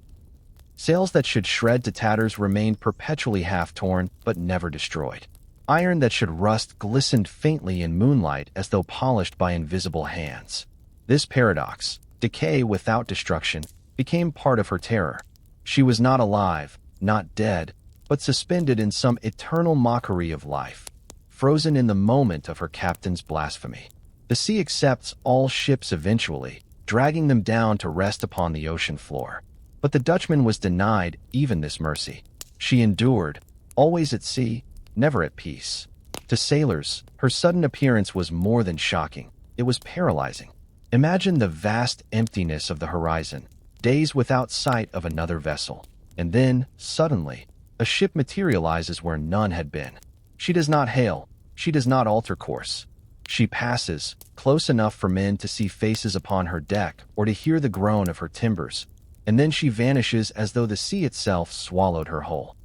Sails that should shred to tatters remained perpetually half-torn but never destroyed. Iron that should rust glistened faintly in moonlight as though polished by invisible hands. This paradox, decay without destruction, became part of her terror. She was not alive, not dead, but suspended in some eternal mockery of life, frozen in the moment of her captain's blasphemy. The sea accepts all ships eventually, dragging them down to rest upon the ocean floor. But the Dutchman was denied even this mercy. She endured, always at sea, never at peace. To sailors, her sudden appearance was more than shocking. It was paralyzing. Imagine the vast emptiness of the horizon, days without sight of another vessel. And then, suddenly, a ship materializes where none had been. She does not hail. She does not alter course. She passes, close enough for men to see faces upon her deck or to hear the groan of her timbers, and then she vanishes as though the sea itself swallowed her whole.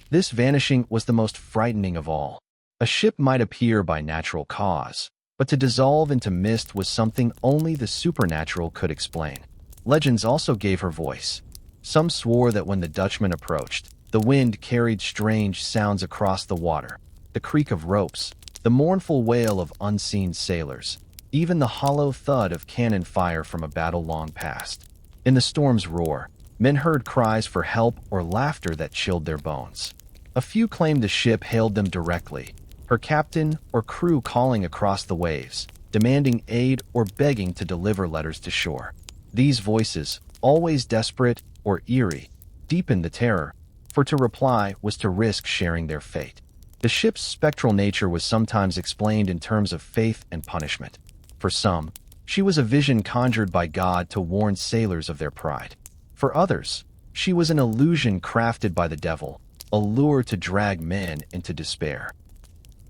This vanishing was the most frightening of all. A ship might appear by natural cause, but to dissolve into mist was something only the supernatural could explain. Legends also gave her voice. Some swore that when the Dutchman approached, the wind carried strange sounds across the water, the creak of ropes, the mournful wail of unseen sailors, even the hollow thud of cannon fire from a battle long past. In the storm's roar, men heard cries for help or laughter that chilled their bones. A few claimed the ship hailed them directly, her captain or crew calling across the waves, demanding aid or begging to deliver letters to shore. These voices, always desperate or eerie, deepened the terror, for to reply was to risk sharing their fate. The ship's spectral nature was sometimes explained in terms of faith and punishment. For some, she was a vision conjured by God to warn sailors of their pride. For others, she was an illusion crafted by the devil, a lure to drag men into despair.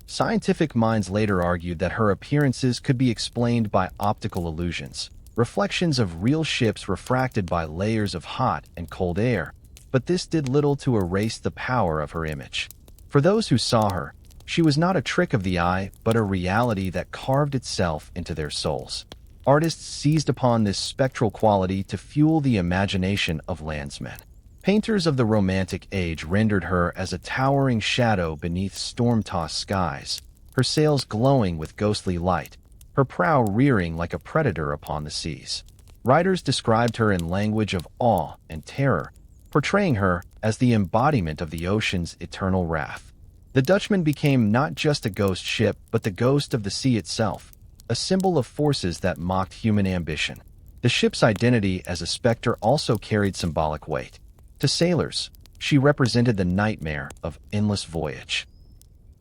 Scientific minds later argued that her appearances could be explained by optical illusions, reflections of real ships refracted by layers of hot and cold air, but this did little to erase the power of her image. For those who saw her, she was not a trick of the eye, but a reality that carved itself into their souls. Artists seized upon this spectral quality to fuel the imagination of landsmen. Painters of the Romantic Age rendered her as a towering shadow beneath storm-tossed skies, her sails glowing with ghostly light, her prow rearing like a predator upon the seas. Writers described her in language of awe and terror, portraying her as the embodiment of the ocean's eternal wrath. The Dutchman became not just a ghost ship, but the ghost of the sea itself, a symbol of forces that mocked human ambition. The ship's identity as a specter also carried symbolic weight. To sailors, she represented the nightmare of endless voyage.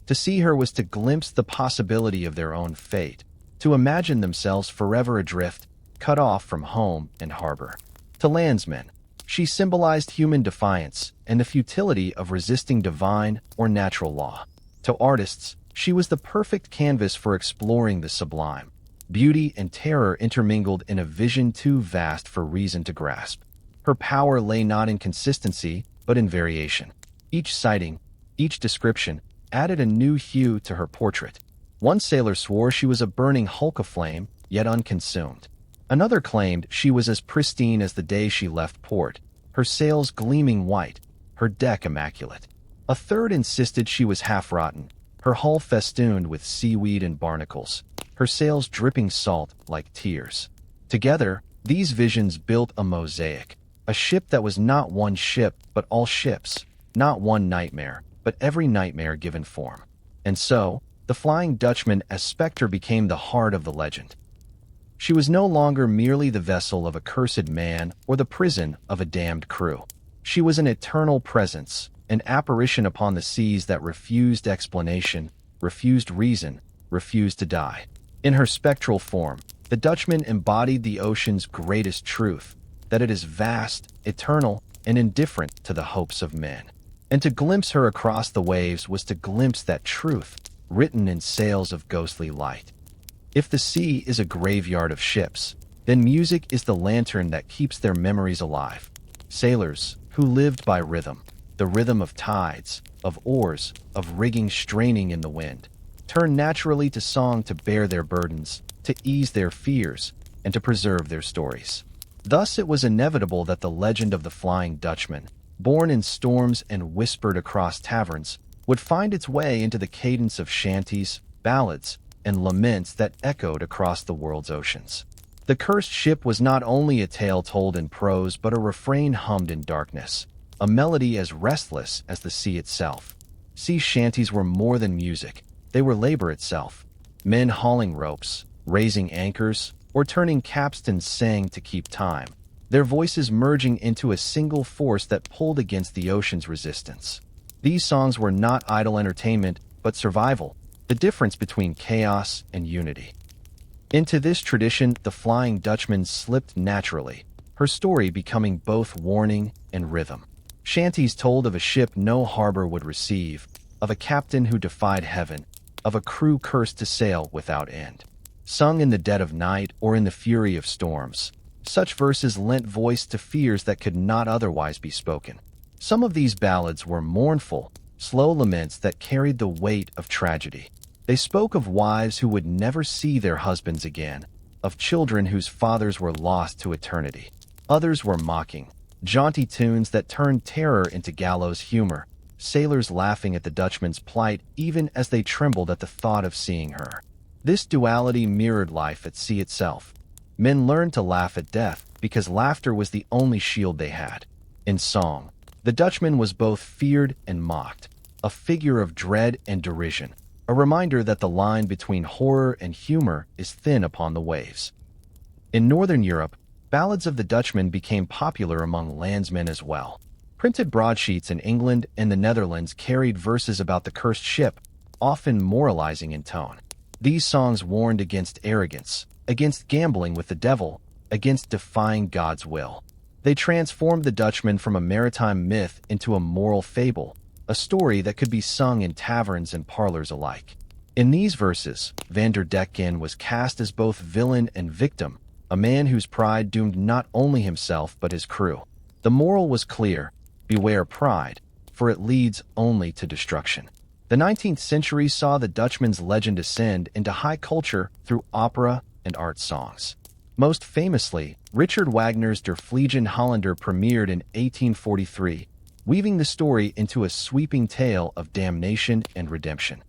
To see her was to glimpse the possibility of their own fate, to imagine themselves forever adrift, cut off from home and harbor. To landsmen, she symbolized human defiance and the futility of resisting divine or natural law. To artists, she was the perfect canvas for exploring the sublime. Beauty and terror intermingled in a vision too vast for reason to grasp. Her power lay not in consistency, but in variation. Each sighting, each description, added a new hue to her portrait. One sailor swore she was a burning hulk of flame, yet unconsumed. Another claimed she was as pristine as the day she left port, her sails gleaming white, her deck immaculate. A third insisted she was half-rotten, her hull festooned with seaweed and barnacles, her sails dripping salt like tears. Together, these visions built a mosaic, a ship that was not one ship, but all ships, not one nightmare, but every nightmare given form. And so, the Flying Dutchman as specter became the heart of the legend. She was no longer merely the vessel of a cursed man or the prison of a damned crew. She was an eternal presence, an apparition upon the seas that refused explanation, refused reason, refused to die. In her spectral form, the Dutchman embodied the ocean's greatest truth, that it is vast, eternal, and indifferent to the hopes of men. And to glimpse her across the waves was to glimpse that truth, written in sails of ghostly light. If the sea is a graveyard of ships, then music is the lantern that keeps their memories alive. Sailors, who lived by rhythm, the rhythm of tides, of oars, of rigging straining in the wind, turn naturally to song to bear their burdens, to ease their fears, and to preserve their stories. Thus it was inevitable that the legend of the Flying Dutchman, born in storms and whispered across taverns, would find its way into the cadence of shanties, ballads, and laments that echoed across the world's oceans. The cursed ship was not only a tale told in prose but a refrain hummed in darkness, a melody as restless as the sea itself. Sea shanties were more than music, they were labor itself. Men hauling ropes, raising anchors, or turning capstans sang to keep time, their voices merging into a single force that pulled against the ocean's resistance. These songs were not idle entertainment, but survival, the difference between chaos and unity. Into this tradition, the Flying Dutchman slipped naturally, her story becoming both warning and rhythm. Shanties told of a ship no harbor would receive, of a captain who defied heaven, of a crew cursed to sail without end. Sung in the dead of night or in the fury of storms, such verses lent voice to fears that could not otherwise be spoken. Some of these ballads were mournful, slow laments that carried the weight of tragedy. They spoke of wives who would never see their husbands again, of children whose fathers were lost to eternity. Others were mocking, jaunty tunes that turned terror into gallows humor, sailors laughing at the Dutchman's plight even as they trembled at the thought of seeing her. This duality mirrored life at sea itself. Men learned to laugh at death because laughter was the only shield they had. In song, the Dutchman was both feared and mocked, a figure of dread and derision, a reminder that the line between horror and humor is thin upon the waves. In Northern Europe, ballads of the Dutchman became popular among landsmen as well. Printed broadsheets in England and the Netherlands carried verses about the cursed ship, often moralizing in tone. These songs warned against arrogance, against gambling with the devil, against defying God's will. They transformed the Dutchman from a maritime myth into a moral fable, a story that could be sung in taverns and parlors alike. In these verses, Van der Decken was cast as both villain and victim, a man whose pride doomed not only himself but his crew. The moral was clear: beware pride, for it leads only to destruction. The 19th century saw the Dutchman's legend ascend into high culture through opera and art songs. Most famously, Richard Wagner's Der Fliegende Holländer premiered in 1843, weaving the story into a sweeping tale of damnation and redemption.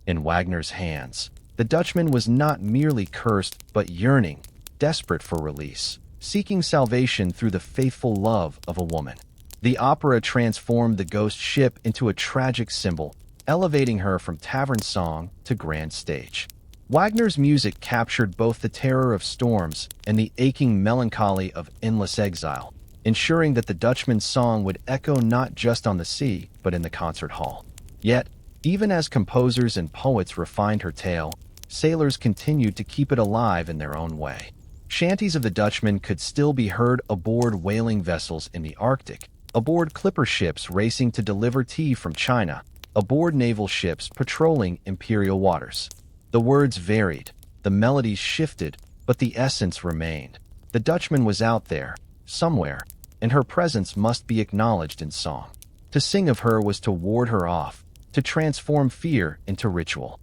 In Wagner's hands, the Dutchman was not merely cursed but yearning, desperate for release, seeking salvation through the faithful love of a woman. The opera transformed the ghost ship into a tragic symbol, elevating her from tavern song to grand stage. Wagner's music captured both the terror of storms and the aching melancholy of endless exile, ensuring that the Dutchman's song would echo not just on the sea, but in the concert hall. Yet, even as composers and poets refined her tale, sailors continued to keep it alive in their own way. Shanties of the Dutchman could still be heard aboard whaling vessels in the Arctic, aboard clipper ships racing to deliver tea from China, aboard naval ships patrolling imperial waters. The words varied, the melodies shifted, but the essence remained. The Dutchman was out there, somewhere, and her presence must be acknowledged in song. To sing of her was to ward her off, to transform fear into ritual.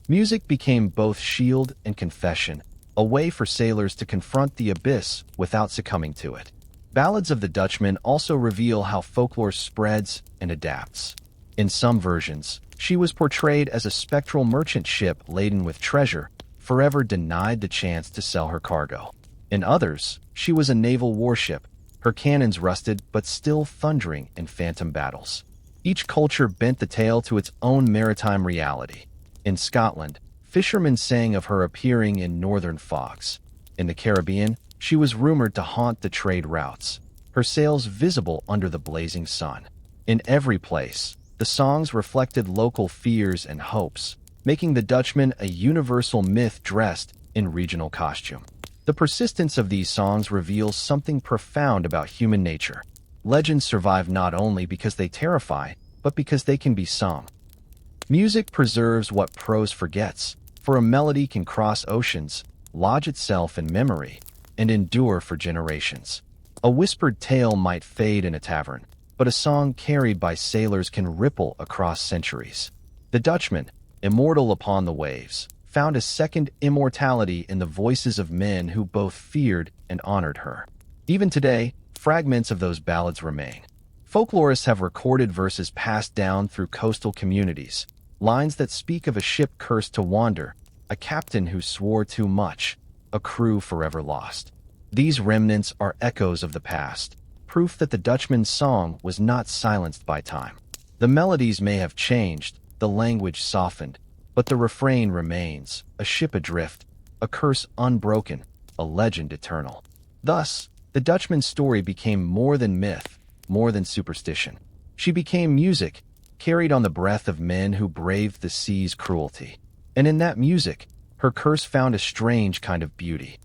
Music became both shield and confession, a way for sailors to confront the abyss without succumbing to it. Ballads of the Dutchman also reveal how folklore spreads and adapts. In some versions, she was portrayed as a spectral merchant ship laden with treasure, forever denied the chance to sell her cargo. In others, she was a naval warship, her cannons rusted but still thundering in phantom battles. Each culture bent the tale to its own maritime reality. In Scotland, fishermen sang of her appearing in northern fogs. In the Caribbean, she was rumored to haunt the trade routes, her sails visible under the blazing sun. In every place, the songs reflected local fears and hopes, making the Dutchman a universal myth dressed in regional costume. The persistence of these songs reveals something profound about human nature. Legends survive not only because they terrify, but because they can be sung. Music preserves what prose forgets, for a melody can cross oceans, lodge itself in memory, and endure for generations. A whispered tale might fade in a tavern, but a song carried by sailors can ripple across centuries. The Dutchman, immortal upon the waves, found a second immortality in the voices of men who both feared and honored her. Even today, fragments of those ballads remain. Folklorists have recorded verses passed down through coastal communities, lines that speak of a ship cursed to wander, a captain who swore too much, a crew forever lost. These remnants are echoes of the past, proof that the Dutchman's song was not silenced by time. The melodies may have changed, the language softened, but the refrain remains, a ship adrift, a curse unbroken, a legend eternal. Thus, the Dutchman's story became more than myth, more than superstition. She became music, carried on the breath of men who braved the sea's cruelty. And in that music, her curse found a strange kind of beauty.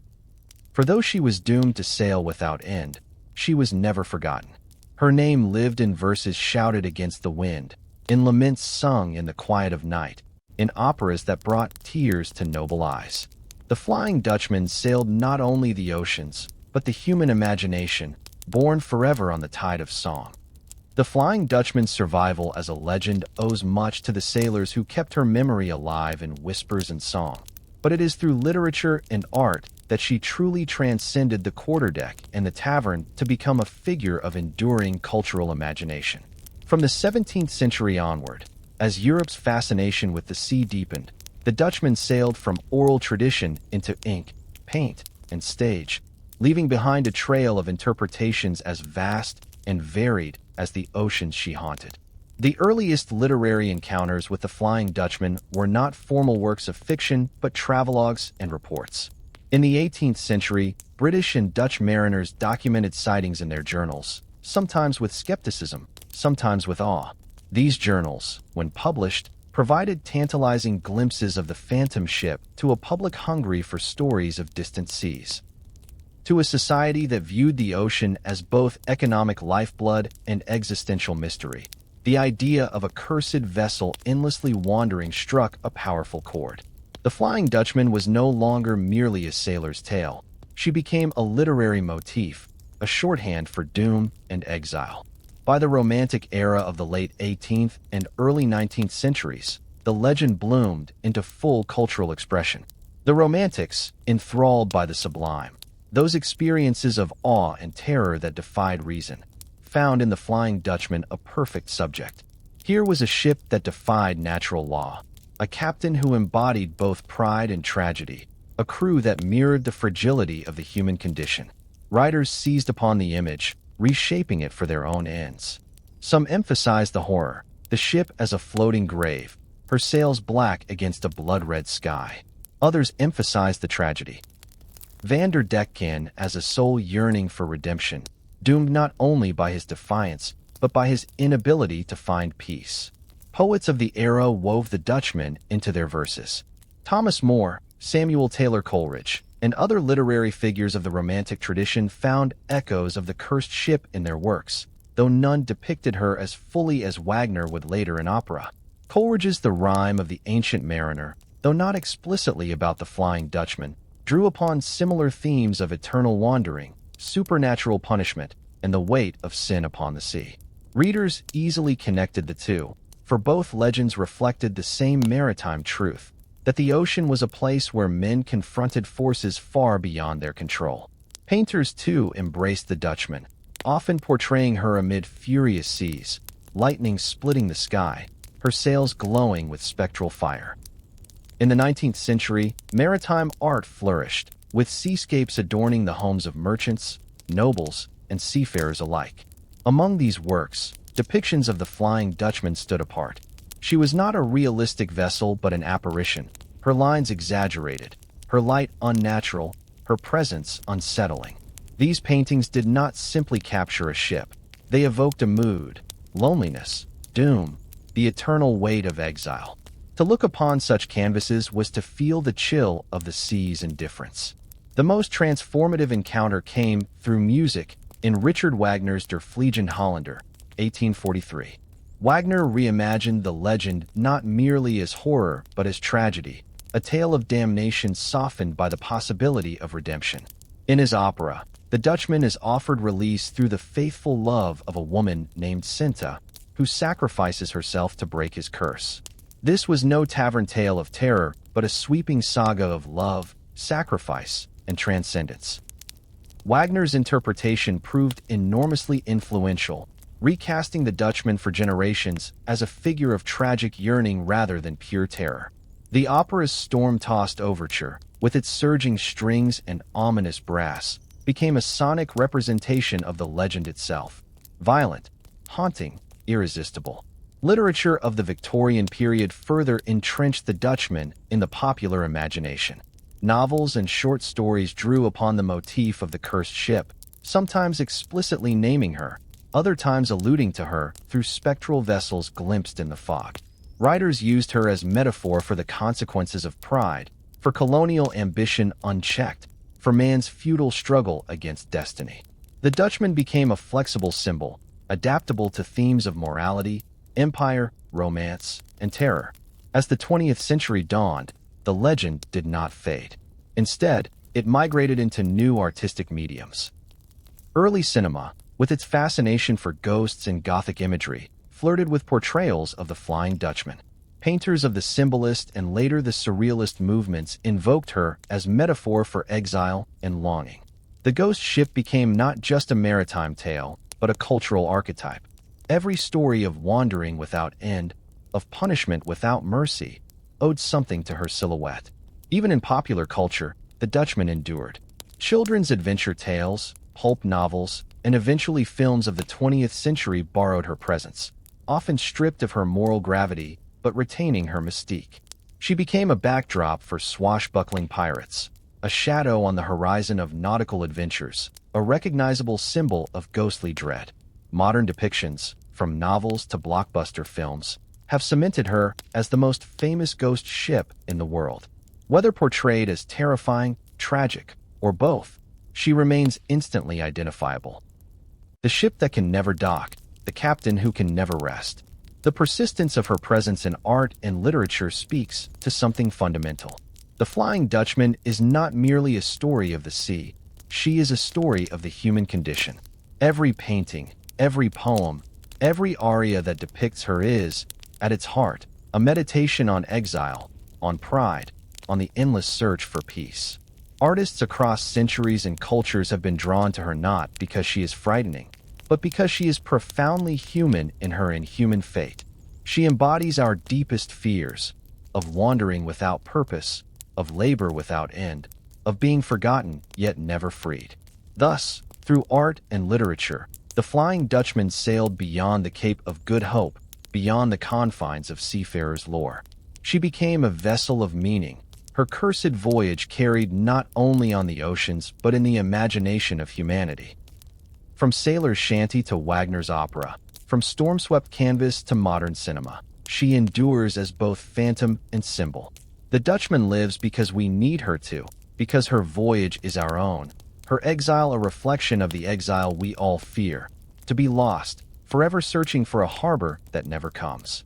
For though she was doomed to sail without end, she was never forgotten. Her name lived in verses shouted against the wind, in laments sung in the quiet of night, in operas that brought tears to noble eyes. The Flying Dutchman sailed not only the oceans, but the human imagination, born forever on the tide of song. The Flying Dutchman's survival as a legend owes much to the sailors who kept her memory alive in whispers and song. But it is through literature and art that she truly transcended the quarterdeck and the tavern to become a figure of enduring cultural imagination. From the 17th century onward, as Europe's fascination with the sea deepened, the Dutchman sailed from oral tradition into ink, paint, and stage, leaving behind a trail of interpretations as vast and varied as the oceans she haunted. The earliest literary encounters with the Flying Dutchman were not formal works of fiction, but travelogues and reports. In the 18th century, British and Dutch mariners documented sightings in their journals, sometimes with skepticism, sometimes with awe. These journals, when published, provided tantalizing glimpses of the phantom ship to a public hungry for stories of distant seas. To a society that viewed the ocean as both economic lifeblood and existential mystery, the idea of a cursed vessel endlessly wandering struck a powerful chord. The Flying Dutchman was no longer merely a sailor's tale. She became a literary motif, a shorthand for doom and exile. By the Romantic era of the late 18th and early 19th centuries, the legend bloomed into full cultural expression. The Romantics, enthralled by the sublime, those experiences of awe and terror that defied reason, found in the Flying Dutchman a perfect subject. Here was a ship that defied natural law, a captain who embodied both pride and tragedy, a crew that mirrored the fragility of the human condition. Writers seized upon the image, reshaping it for their own ends. Some emphasized the horror, the ship as a floating grave, her sails black against a blood-red sky. Others emphasized the tragedy, Vander Decken as a soul yearning for redemption, doomed not only by his defiance, but by his inability to find peace. Poets of the era wove the Dutchman into their verses. Thomas More, Samuel Taylor Coleridge, and other literary figures of the Romantic tradition found echoes of the cursed ship in their works, though none depicted her as fully as Wagner would later in opera. Coleridge's The Rime of the Ancient Mariner, though not explicitly about the Flying Dutchman, drew upon similar themes of eternal wandering, supernatural punishment, and the weight of sin upon the sea. Readers easily connected the two, for both legends reflected the same maritime truth, that the ocean was a place where men confronted forces far beyond their control. Painters, too, embraced the Dutchman, often portraying her amid furious seas, lightning splitting the sky, her sails glowing with spectral fire. In the 19th century, maritime art flourished, with seascapes adorning the homes of merchants, nobles, and seafarers alike. Among these works, depictions of the Flying Dutchman stood apart. She was not a realistic vessel but an apparition, her lines exaggerated, her light unnatural, her presence unsettling. These paintings did not simply capture a ship. They evoked a mood, loneliness, doom, the eternal weight of exile. To look upon such canvases was to feel the chill of the sea's indifference. The most transformative encounter came through music in Richard Wagner's Der Fliegende Holländer, 1843. Wagner reimagined the legend not merely as horror but as tragedy, a tale of damnation softened by the possibility of redemption. In his opera, the Dutchman is offered release through the faithful love of a woman named Sinta, who sacrifices herself to break his curse. This was no tavern tale of terror, but a sweeping saga of love, sacrifice, and transcendence. Wagner's interpretation proved enormously influential, recasting the Dutchman for generations as a figure of tragic yearning rather than pure terror. The opera's storm-tossed overture, with its surging strings and ominous brass, became a sonic representation of the legend itself. Violent, haunting, irresistible. Literature of the Victorian period further entrenched the Dutchman in the popular imagination. Novels and short stories drew upon the motif of the cursed ship, sometimes explicitly naming her, other times alluding to her through spectral vessels glimpsed in the fog. Writers used her as metaphor for the consequences of pride, for colonial ambition unchecked, for man's futile struggle against destiny. The Dutchman became a flexible symbol, adaptable to themes of morality, empire, romance, and terror. As the 20th century dawned, the legend did not fade. Instead, it migrated into new artistic mediums. Early cinema, with its fascination for ghosts and Gothic imagery, flirted with portrayals of the Flying Dutchman. Painters of the Symbolist and later the Surrealist movements invoked her as metaphor for exile and longing. The ghost ship became not just a maritime tale, but a cultural archetype. Every story of wandering without end, of punishment without mercy, owed something to her silhouette. Even in popular culture, the Dutchman endured. Children's adventure tales, pulp novels, and eventually films of the 20th century borrowed her presence, often stripped of her moral gravity but retaining her mystique. She became a backdrop for swashbuckling pirates, a shadow on the horizon of nautical adventures, a recognizable symbol of ghostly dread. Modern depictions, from novels to blockbuster films, have cemented her as the most famous ghost ship in the world. Whether portrayed as terrifying, tragic, or both, she remains instantly identifiable. The ship that can never dock, the captain who can never rest. The persistence of her presence in art and literature speaks to something fundamental. The Flying Dutchman is not merely a story of the sea, she is a story of the human condition. Every painting, every poem, every aria that depicts her is, at its heart, a meditation on exile, on pride, on the endless search for peace. Artists across centuries and cultures have been drawn to her not because she is frightening, but because she is profoundly human in her inhuman fate. She embodies our deepest fears, of wandering without purpose, of labor without end, of being forgotten yet never freed. Thus, through art and literature, the Flying Dutchman sailed beyond the Cape of Good Hope, beyond the confines of seafarers' lore. She became a vessel of meaning. Her cursed voyage carried not only on the oceans but in the imagination of humanity. From sailor's shanty to Wagner's opera, from storm-swept canvas to modern cinema, she endures as both phantom and symbol. The Dutchman lives because we need her to, because her voyage is our own, her exile a reflection of the exile we all fear, to be lost, forever searching for a harbor that never comes.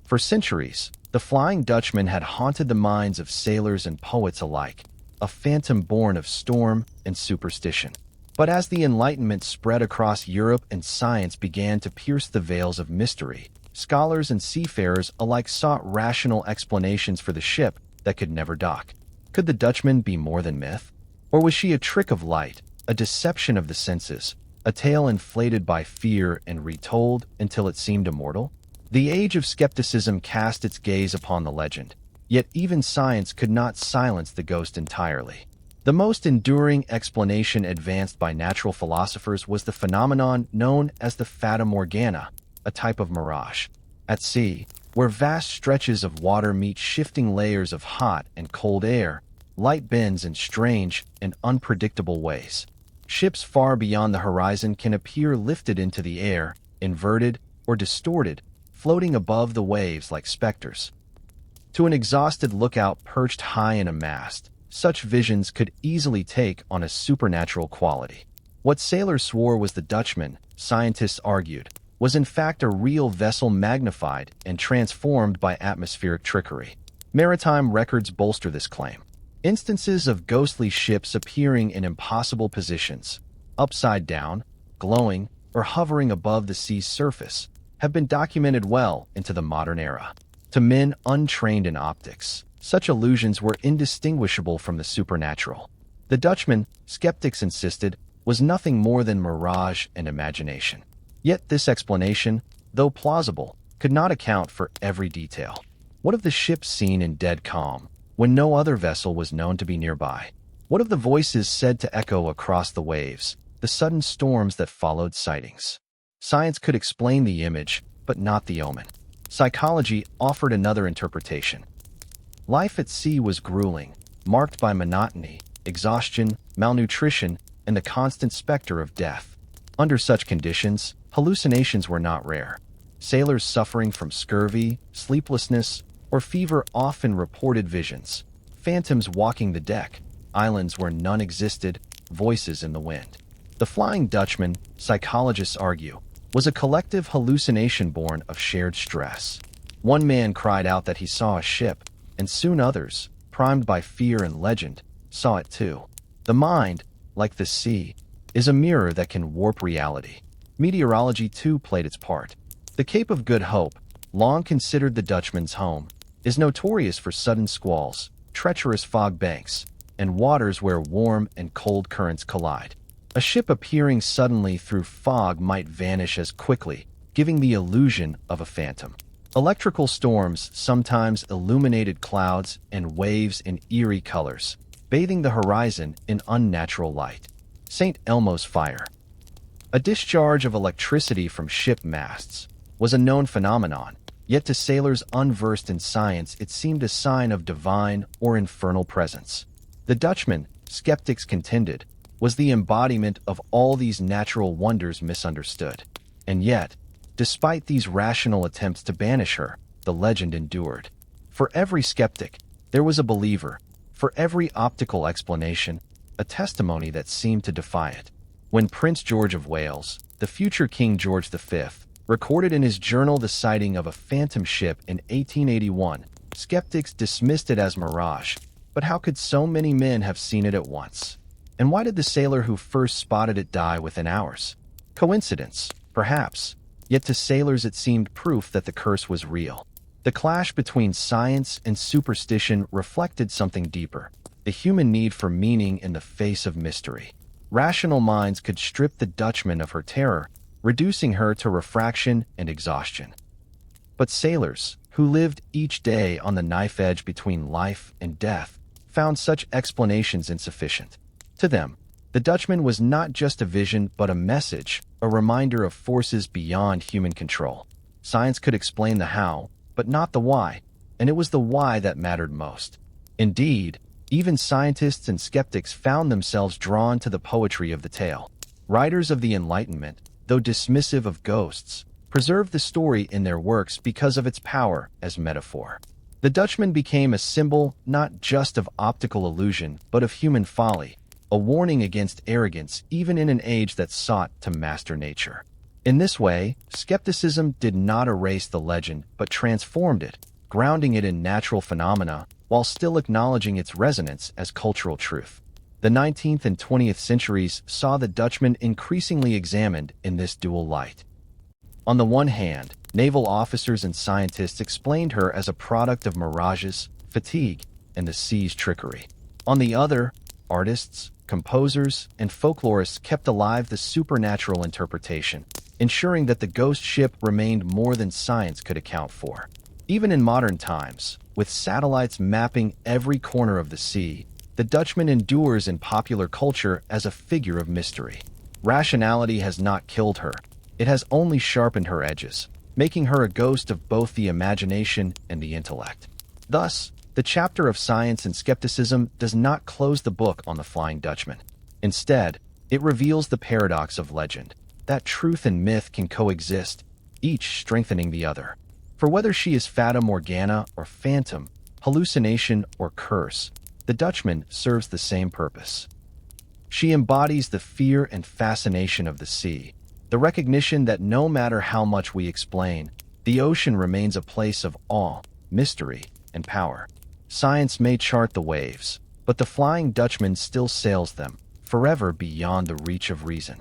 For centuries, the Flying Dutchman had haunted the minds of sailors and poets alike, a phantom born of storm and superstition. But as the Enlightenment spread across Europe and science began to pierce the veils of mystery, scholars and seafarers alike sought rational explanations for the ship that could never dock. Could the Dutchman be more than myth? Or was she a trick of light, a deception of the senses, a tale inflated by fear and retold until it seemed immortal? The age of skepticism cast its gaze upon the legend, yet even science could not silence the ghost entirely. The most enduring explanation advanced by natural philosophers was the phenomenon known as the Fata Morgana, a type of mirage. At sea, where vast stretches of water meet shifting layers of hot and cold air, light bends in strange and unpredictable ways. Ships far beyond the horizon can appear lifted into the air, inverted or distorted, floating above the waves like specters. To an exhausted lookout perched high in a mast, such visions could easily take on a supernatural quality. What sailors swore was the Dutchman, scientists argued, was in fact a real vessel magnified and transformed by atmospheric trickery. Maritime records bolster this claim. Instances of ghostly ships appearing in impossible positions, upside down, glowing, or hovering above the sea's surface, have been documented well into the modern era. To men untrained in optics, such illusions were indistinguishable from the supernatural. The Dutchman, skeptics insisted, was nothing more than mirage and imagination. Yet this explanation, though plausible, could not account for every detail. What of the ships seen in dead calm, when no other vessel was known to be nearby? What of the voices said to echo across the waves, the sudden storms that followed sightings? Science could explain the image, but not the omen. Psychology offered another interpretation. Life at sea was grueling, marked by monotony, exhaustion, malnutrition, and the constant specter of death. Under such conditions, hallucinations were not rare. Sailors suffering from scurvy, sleeplessness, or fever often reported visions. Phantoms walking the deck, islands where none existed, voices in the wind. The Flying Dutchman, psychologists argue, was a collective hallucination born of shared stress. One man cried out that he saw a ship, and soon others, primed by fear and legend, saw it too. The mind, like the sea, is a mirror that can warp reality. Meteorology too played its part. The Cape of Good Hope, long considered the Dutchman's home, is notorious for sudden squalls, treacherous fog banks, and waters where warm and cold currents collide. A ship appearing suddenly through fog might vanish as quickly, giving the illusion of a phantom. Electrical storms sometimes illuminated clouds and waves in eerie colors, bathing the horizon in unnatural light. St. Elmo's fire. A discharge of electricity from ship masts was a known phenomenon, yet to sailors unversed in science it seemed a sign of divine or infernal presence. The Dutchman, skeptics contended, was the embodiment of all these natural wonders misunderstood. And yet, despite these rational attempts to banish her, the legend endured. For every skeptic, there was a believer. For every optical explanation, a testimony that seemed to defy it. When Prince George of Wales, the future King George V, recorded in his journal the sighting of a phantom ship in 1881, skeptics dismissed it as mirage. But how could so many men have seen it at once? And why did the sailor who first spotted it die within hours? Coincidence, perhaps. Yet to sailors it seemed proof that the curse was real. The clash between science and superstition reflected something deeper, the human need for meaning in the face of mystery. Rational minds could strip the Dutchman of her terror, reducing her to refraction and exhaustion. But sailors, who lived each day on the knife edge between life and death, found such explanations insufficient. To them, the Dutchman was not just a vision but a message, a reminder of forces beyond human control. Science could explain the how, but not the why, and it was the why that mattered most. Indeed, even scientists and skeptics found themselves drawn to the poetry of the tale. Writers of the Enlightenment, though dismissive of ghosts, preserved the story in their works because of its power as metaphor. The Dutchman became a symbol not just of optical illusion but of human folly, a warning against arrogance even in an age that sought to master nature. In this way, skepticism did not erase the legend but transformed it, grounding it in natural phenomena while still acknowledging its resonance as cultural truth. The 19th and 20th centuries saw the Dutchman increasingly examined in this dual light. On the one hand, naval officers and scientists explained her as a product of mirages, fatigue, and the sea's trickery. On the other, artists, composers, and folklorists kept alive the supernatural interpretation, ensuring that the ghost ship remained more than science could account for. Even in modern times, with satellites mapping every corner of the sea, the Dutchman endures in popular culture as a figure of mystery. Rationality has not killed her. It has only sharpened her edges, making her a ghost of both the imagination and the intellect. Thus, the chapter of science and skepticism does not close the book on the Flying Dutchman. Instead, it reveals the paradox of legend, that truth and myth can coexist, each strengthening the other. For whether she is Fata Morgana or phantom, hallucination or curse, the Dutchman serves the same purpose. She embodies the fear and fascination of the sea, the recognition that no matter how much we explain, the ocean remains a place of awe, mystery, and power. Science may chart the waves, but the Flying Dutchman still sails them, forever beyond the reach of reason.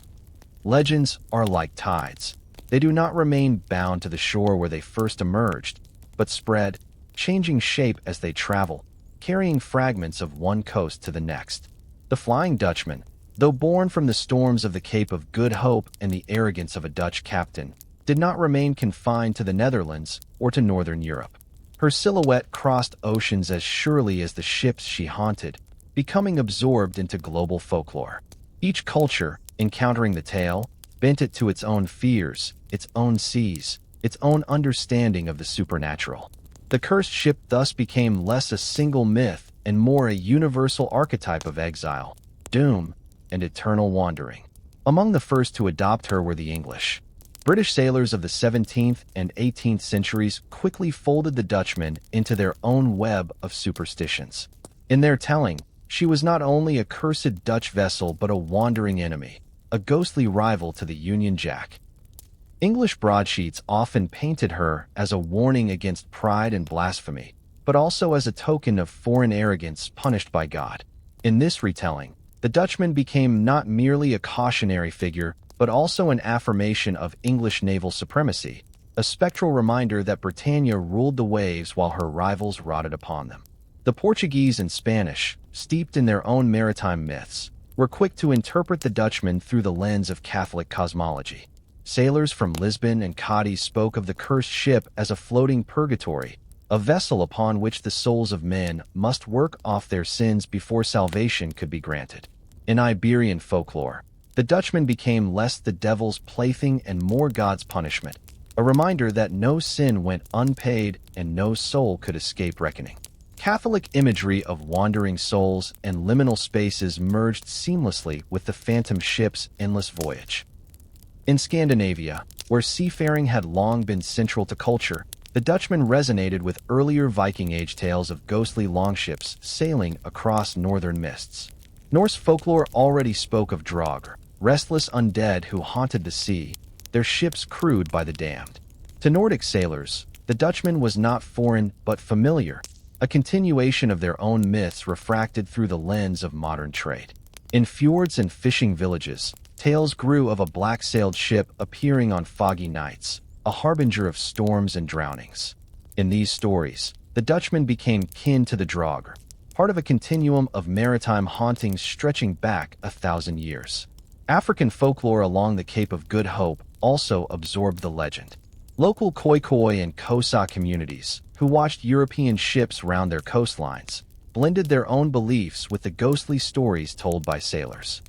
Legends are like tides. They do not remain bound to the shore where they first emerged, but spread, changing shape as they travel, carrying fragments of one coast to the next. The Flying Dutchman, though born from the storms of the Cape of Good Hope and the arrogance of a Dutch captain, did not remain confined to the Netherlands or to Northern Europe. Her silhouette crossed oceans as surely as the ships she haunted, becoming absorbed into global folklore. Each culture, encountering the tale, bent it to its own fears, its own seas, its own understanding of the supernatural. The cursed ship thus became less a single myth and more a universal archetype of exile, doom, and eternal wandering. Among the first to adopt her were the English. British sailors of the 17th and 18th centuries quickly folded the Dutchman into their own web of superstitions. In their telling, she was not only a cursed Dutch vessel but a wandering enemy, a ghostly rival to the Union Jack. English broadsheets often painted her as a warning against pride and blasphemy, but also as a token of foreign arrogance punished by God. In this retelling, the Dutchman became not merely a cautionary figure, but also an affirmation of English naval supremacy, a spectral reminder that Britannia ruled the waves while her rivals rotted upon them. The Portuguese and Spanish, steeped in their own maritime myths, were quick to interpret the Dutchman through the lens of Catholic cosmology. Sailors from Lisbon and Cadiz spoke of the cursed ship as a floating purgatory, a vessel upon which the souls of men must work off their sins before salvation could be granted. In Iberian folklore, the Dutchman became less the devil's plaything and more God's punishment, a reminder that no sin went unpaid and no soul could escape reckoning. Catholic imagery of wandering souls and liminal spaces merged seamlessly with the phantom ship's endless voyage. In Scandinavia, where seafaring had long been central to culture, the Dutchman resonated with earlier Viking Age tales of ghostly longships sailing across northern mists. Norse folklore already spoke of Draugr, restless undead who haunted the sea, their ships crewed by the damned. To Nordic sailors, the Dutchman was not foreign but familiar, a continuation of their own myths refracted through the lens of modern trade. In fjords and fishing villages, tales grew of a black-sailed ship appearing on foggy nights, a harbinger of storms and drownings. In these stories, the Dutchman became kin to the Draugr, part of a continuum of maritime hauntings stretching back 1,000 years. African folklore along the Cape of Good Hope also absorbed the legend. Local Khoikhoi and Xhosa communities, who watched European ships round their coastlines, blended their own beliefs with the ghostly stories told by sailors.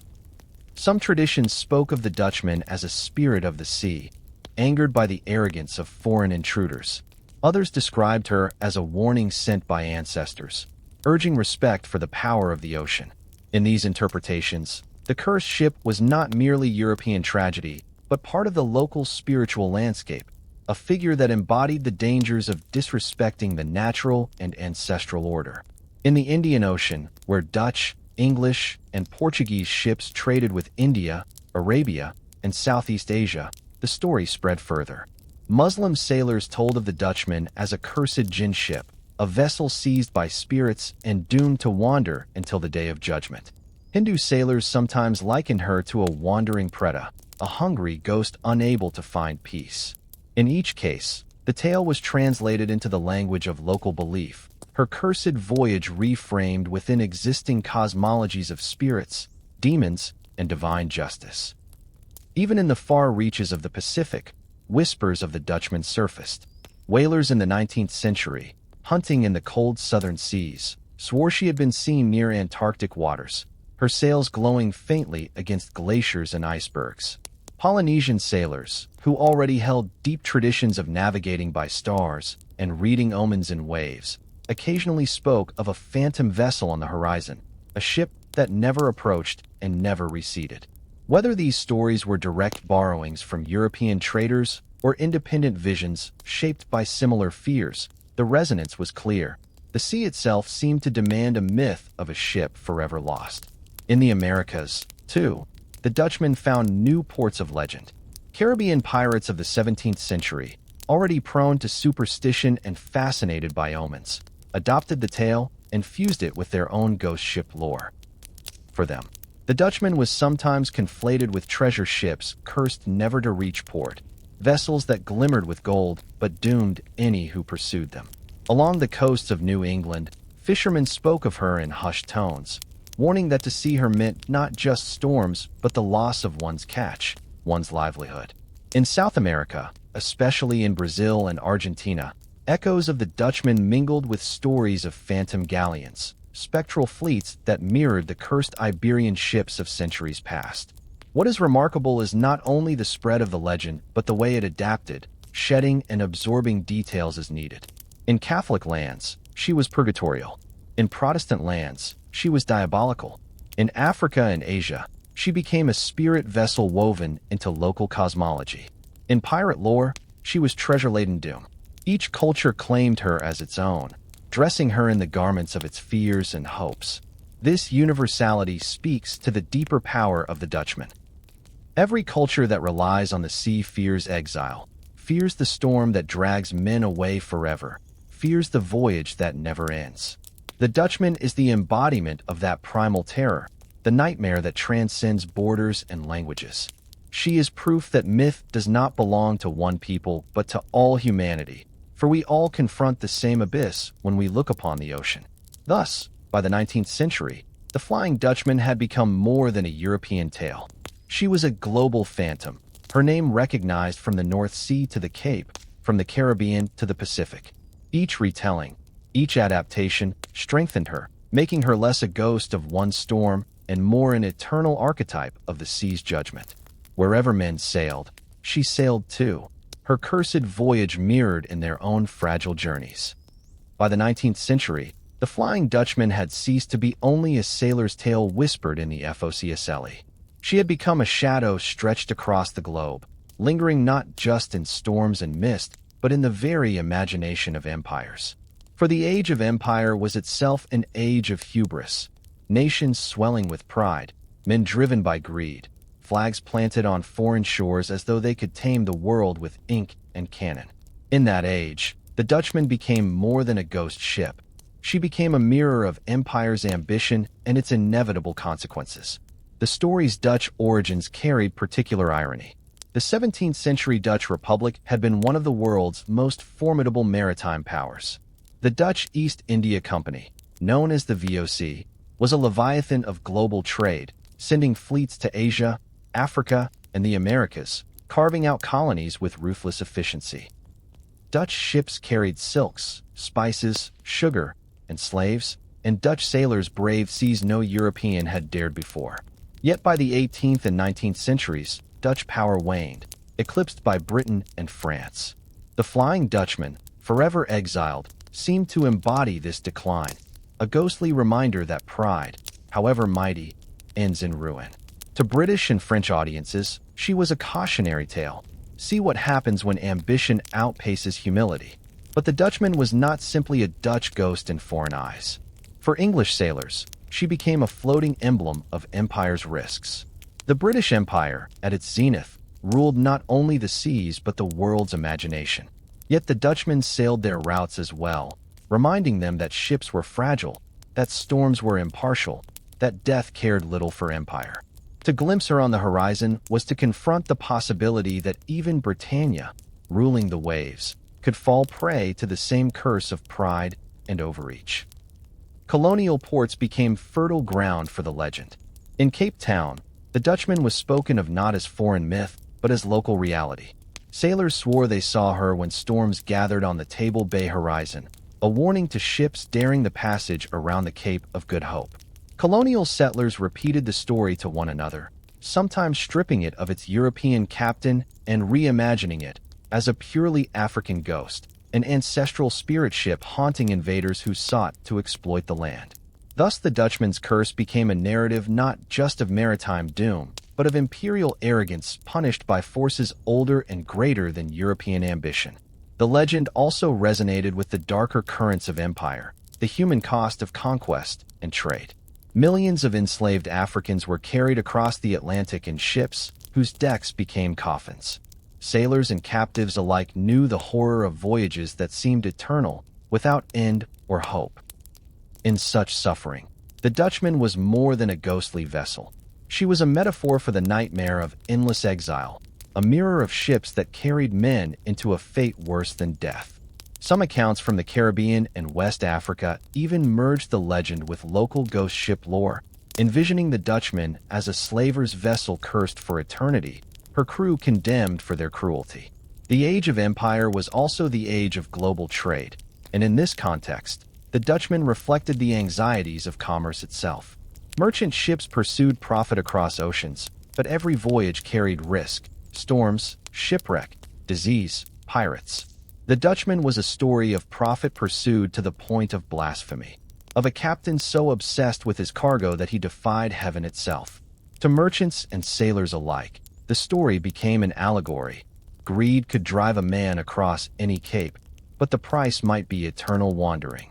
Some traditions spoke of the Dutchman as a spirit of the sea, angered by the arrogance of foreign intruders. Others described her as a warning sent by ancestors, urging respect for the power of the ocean. In these interpretations, the cursed ship was not merely European tragedy, but part of the local spiritual landscape, a figure that embodied the dangers of disrespecting the natural and ancestral order. In the Indian Ocean, where Dutch, English, and Portuguese ships traded with India, Arabia, and Southeast Asia, the story spread further. Muslim sailors told of the Dutchman as a cursed jinn ship, a vessel seized by spirits and doomed to wander until the Day of Judgment. Hindu sailors sometimes likened her to a wandering preta, a hungry ghost unable to find peace. In each case, the tale was translated into the language of local belief, her cursed voyage reframed within existing cosmologies of spirits, demons, and divine justice. Even in the far reaches of the Pacific, whispers of the Dutchman surfaced. Whalers in the 19th century, hunting in the cold southern seas, swore she had been seen near Antarctic waters, her sails glowing faintly against glaciers and icebergs. Polynesian sailors, who already held deep traditions of navigating by stars and reading omens in waves, occasionally spoke of a phantom vessel on the horizon, a ship that never approached and never receded. Whether these stories were direct borrowings from European traders or independent visions shaped by similar fears, the resonance was clear. The sea itself seemed to demand a myth of a ship forever lost. In the Americas, too, the Dutchman found new ports of legend. Caribbean pirates of the 17th century, already prone to superstition and fascinated by omens, adopted the tale and fused it with their own ghost ship lore. For them, the Dutchman was sometimes conflated with treasure ships cursed never to reach port, vessels that glimmered with gold but doomed any who pursued them. Along the coasts of New England, fishermen spoke of her in hushed tones, warning that to see her meant not just storms but the loss of one's catch, one's livelihood. In South America, especially in Brazil and Argentina, echoes of the Dutchman mingled with stories of phantom galleons, spectral fleets that mirrored the cursed Iberian ships of centuries past. What is remarkable is not only the spread of the legend, but the way it adapted, shedding and absorbing details as needed. In Catholic lands, she was purgatorial. In Protestant lands, she was diabolical. In Africa and Asia, she became a spirit vessel woven into local cosmology. In pirate lore, she was treasure-laden doom. Each culture claimed her as its own, dressing her in the garments of its fears and hopes. This universality speaks to the deeper power of the Dutchman. Every culture that relies on the sea fears exile, fears the storm that drags men away forever, fears the voyage that never ends. The Dutchman is the embodiment of that primal terror, the nightmare that transcends borders and languages. She is proof that myth does not belong to one people but to all humanity, for we all confront the same abyss when we look upon the ocean. Thus, by the 19th century, the Flying Dutchman had become more than a European tale. She was a global phantom, her name recognized from the North Sea to the Cape, from the Caribbean to the Pacific. Each retelling, each adaptation strengthened her, making her less a ghost of one storm and more an eternal archetype of the sea's judgment. Wherever men sailed, she sailed too, her cursed voyage mirrored in their own fragile journeys. By the 19th century, the Flying Dutchman had ceased to be only a sailor's tale whispered in the focsle. She had become a shadow stretched across the globe, lingering not just in storms and mist, but in the very imagination of empires. For the age of empire was itself an age of hubris, nations swelling with pride, men driven by greed, flags planted on foreign shores as though they could tame the world with ink and cannon. In that age, the Dutchman became more than a ghost ship. She became a mirror of empire's ambition and its inevitable consequences. The story's Dutch origins carried particular irony. The 17th century Dutch Republic had been one of the world's most formidable maritime powers. The Dutch East India Company, known as the VOC, was a leviathan of global trade, sending fleets to Asia, Africa, and the Americas, carving out colonies with ruthless efficiency. Dutch ships carried silks, spices, sugar, and slaves, and Dutch sailors braved seas no European had dared before. Yet by the 18th and 19th centuries, Dutch power waned, eclipsed by Britain and France. The Flying Dutchman, forever exiled, seemed to embody this decline, a ghostly reminder that pride, however mighty, ends in ruin. To British and French audiences, she was a cautionary tale. See what happens when ambition outpaces humility. But the Dutchman was not simply a Dutch ghost in foreign eyes. For English sailors, she became a floating emblem of empire's risks. The British Empire, at its zenith, ruled not only the seas but the world's imagination. Yet the Dutchmen sailed their routes as well, reminding them that ships were fragile, that storms were impartial, that death cared little for empire. To glimpse her on the horizon was to confront the possibility that even Britannia, ruling the waves, could fall prey to the same curse of pride and overreach. Colonial ports became fertile ground for the legend. In Cape Town, the Dutchman was spoken of not as foreign myth, but as local reality. Sailors swore they saw her when storms gathered on the Table Bay horizon, a warning to ships daring the passage around the Cape of Good Hope. Colonial settlers repeated the story to one another, sometimes stripping it of its European captain and reimagining it as a purely African ghost, an ancestral spirit ship haunting invaders who sought to exploit the land. Thus the Dutchman's curse became a narrative not just of maritime doom, but of imperial arrogance punished by forces older and greater than European ambition. The legend also resonated with the darker currents of empire, the human cost of conquest and trade. Millions of enslaved Africans were carried across the Atlantic in ships whose decks became coffins. Sailors and captives alike knew the horror of voyages that seemed eternal, without end or hope. In such suffering, the Dutchman was more than a ghostly vessel. She was a metaphor for the nightmare of endless exile, a mirror of ships that carried men into a fate worse than death. Some accounts from the Caribbean and West Africa even merged the legend with local ghost ship lore, envisioning the Dutchman as a slaver's vessel cursed for eternity, her crew condemned for their cruelty. The age of empire was also the age of global trade, and in this context, the Dutchman reflected the anxieties of commerce itself. Merchant ships pursued profit across oceans, but every voyage carried risk: storms, shipwreck, disease, pirates. The Dutchman was a story of profit pursued to the point of blasphemy, of a captain so obsessed with his cargo that he defied heaven itself. To merchants and sailors alike, the story became an allegory, greed could drive a man across any cape, but the price might be eternal wandering.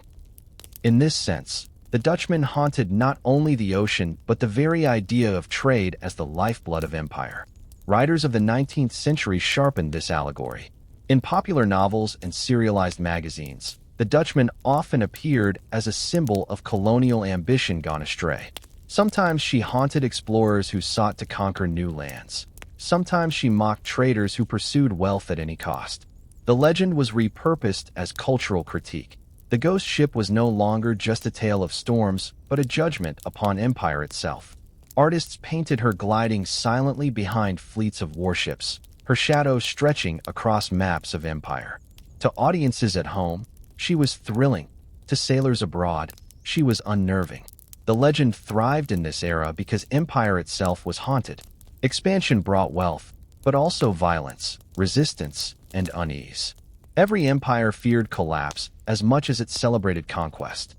In this sense, the Dutchman haunted not only the ocean but the very idea of trade as the lifeblood of empire. Writers of the 19th century sharpened this allegory. In popular novels and serialized magazines, the Dutchman often appeared as a symbol of colonial ambition gone astray. Sometimes she haunted explorers who sought to conquer new lands. Sometimes she mocked traders who pursued wealth at any cost. The legend was repurposed as cultural critique. The ghost ship was no longer just a tale of storms, but a judgment upon empire itself. Artists painted her gliding silently behind fleets of warships, her shadow stretching across maps of empire. To audiences at home, she was thrilling. To sailors abroad, she was unnerving. The legend thrived in this era because empire itself was haunted. Expansion brought wealth, but also violence, resistance, and unease. Every empire feared collapse as much as it celebrated conquest.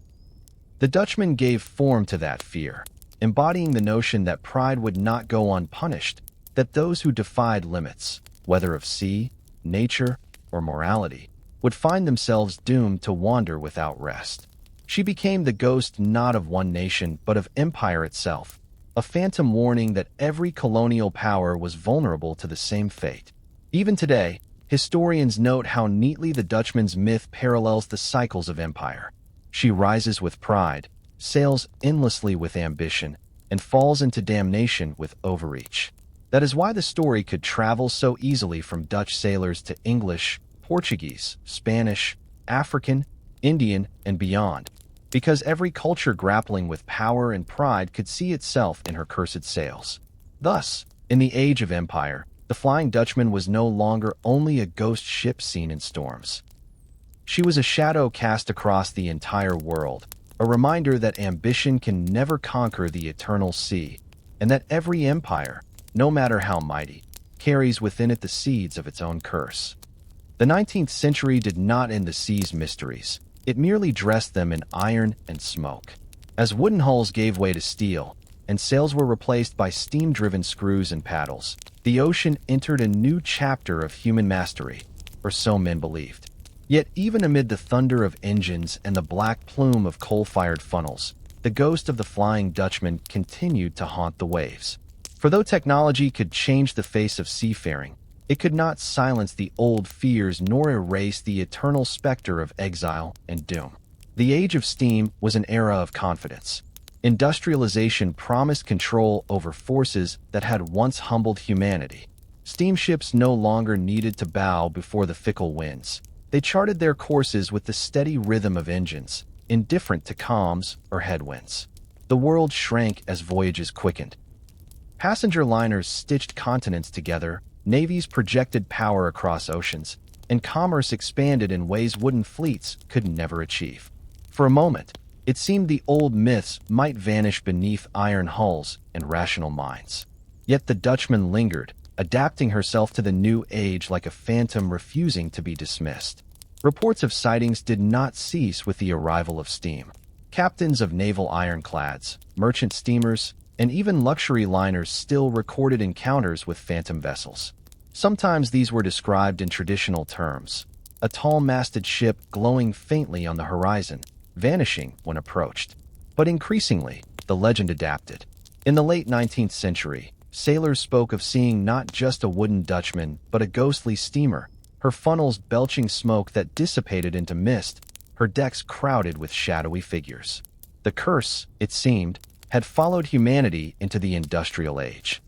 The Dutchman gave form to that fear, embodying the notion that pride would not go unpunished, that those who defied limits, whether of sea, nature, or morality, would find themselves doomed to wander without rest. She became the ghost not of one nation but of empire itself, a phantom warning that every colonial power was vulnerable to the same fate. Even today, historians note how neatly the Dutchman's myth parallels the cycles of empire. She rises with pride, sails endlessly with ambition, and falls into damnation with overreach. That is why the story could travel so easily from Dutch sailors to English, Portuguese, Spanish, African, Indian, and beyond, because every culture grappling with power and pride could see itself in her cursed sails. Thus, in the age of empire, the Flying Dutchman was no longer only a ghost ship seen in storms. She was a shadow cast across the entire world, a reminder that ambition can never conquer the eternal sea, and that every empire, no matter how mighty, carries within it the seeds of its own curse. The 19th century did not end the sea's mysteries. It merely dressed them in iron and smoke. As wooden hulls gave way to steel, and sails were replaced by steam-driven screws and paddles, the ocean entered a new chapter of human mastery, or so men believed. Yet even amid the thunder of engines and the black plume of coal-fired funnels, the ghost of the Flying Dutchman continued to haunt the waves. For though technology could change the face of seafaring, it could not silence the old fears nor erase the eternal specter of exile and doom. The age of steam was an era of confidence. Industrialization promised control over forces that had once humbled humanity. Steamships no longer needed to bow before the fickle winds. They charted their courses with the steady rhythm of engines, indifferent to calms or headwinds. The world shrank as voyages quickened. Passenger liners stitched continents together, navies projected power across oceans, and commerce expanded in ways wooden fleets could never achieve. For a moment, it seemed the old myths might vanish beneath iron hulls and rational minds. Yet the Dutchman lingered, adapting herself to the new age like a phantom refusing to be dismissed. Reports of sightings did not cease with the arrival of steam. Captains of naval ironclads, merchant steamers, and even luxury liners still recorded encounters with phantom vessels. Sometimes these were described in traditional terms: a tall-masted ship glowing faintly on the horizon, vanishing when approached. But increasingly, the legend adapted. In the late 19th century, sailors spoke of seeing not just a wooden Dutchman, but a ghostly steamer, her funnels belching smoke that dissipated into mist, her decks crowded with shadowy figures. The curse, it seemed, had followed humanity into the industrial age.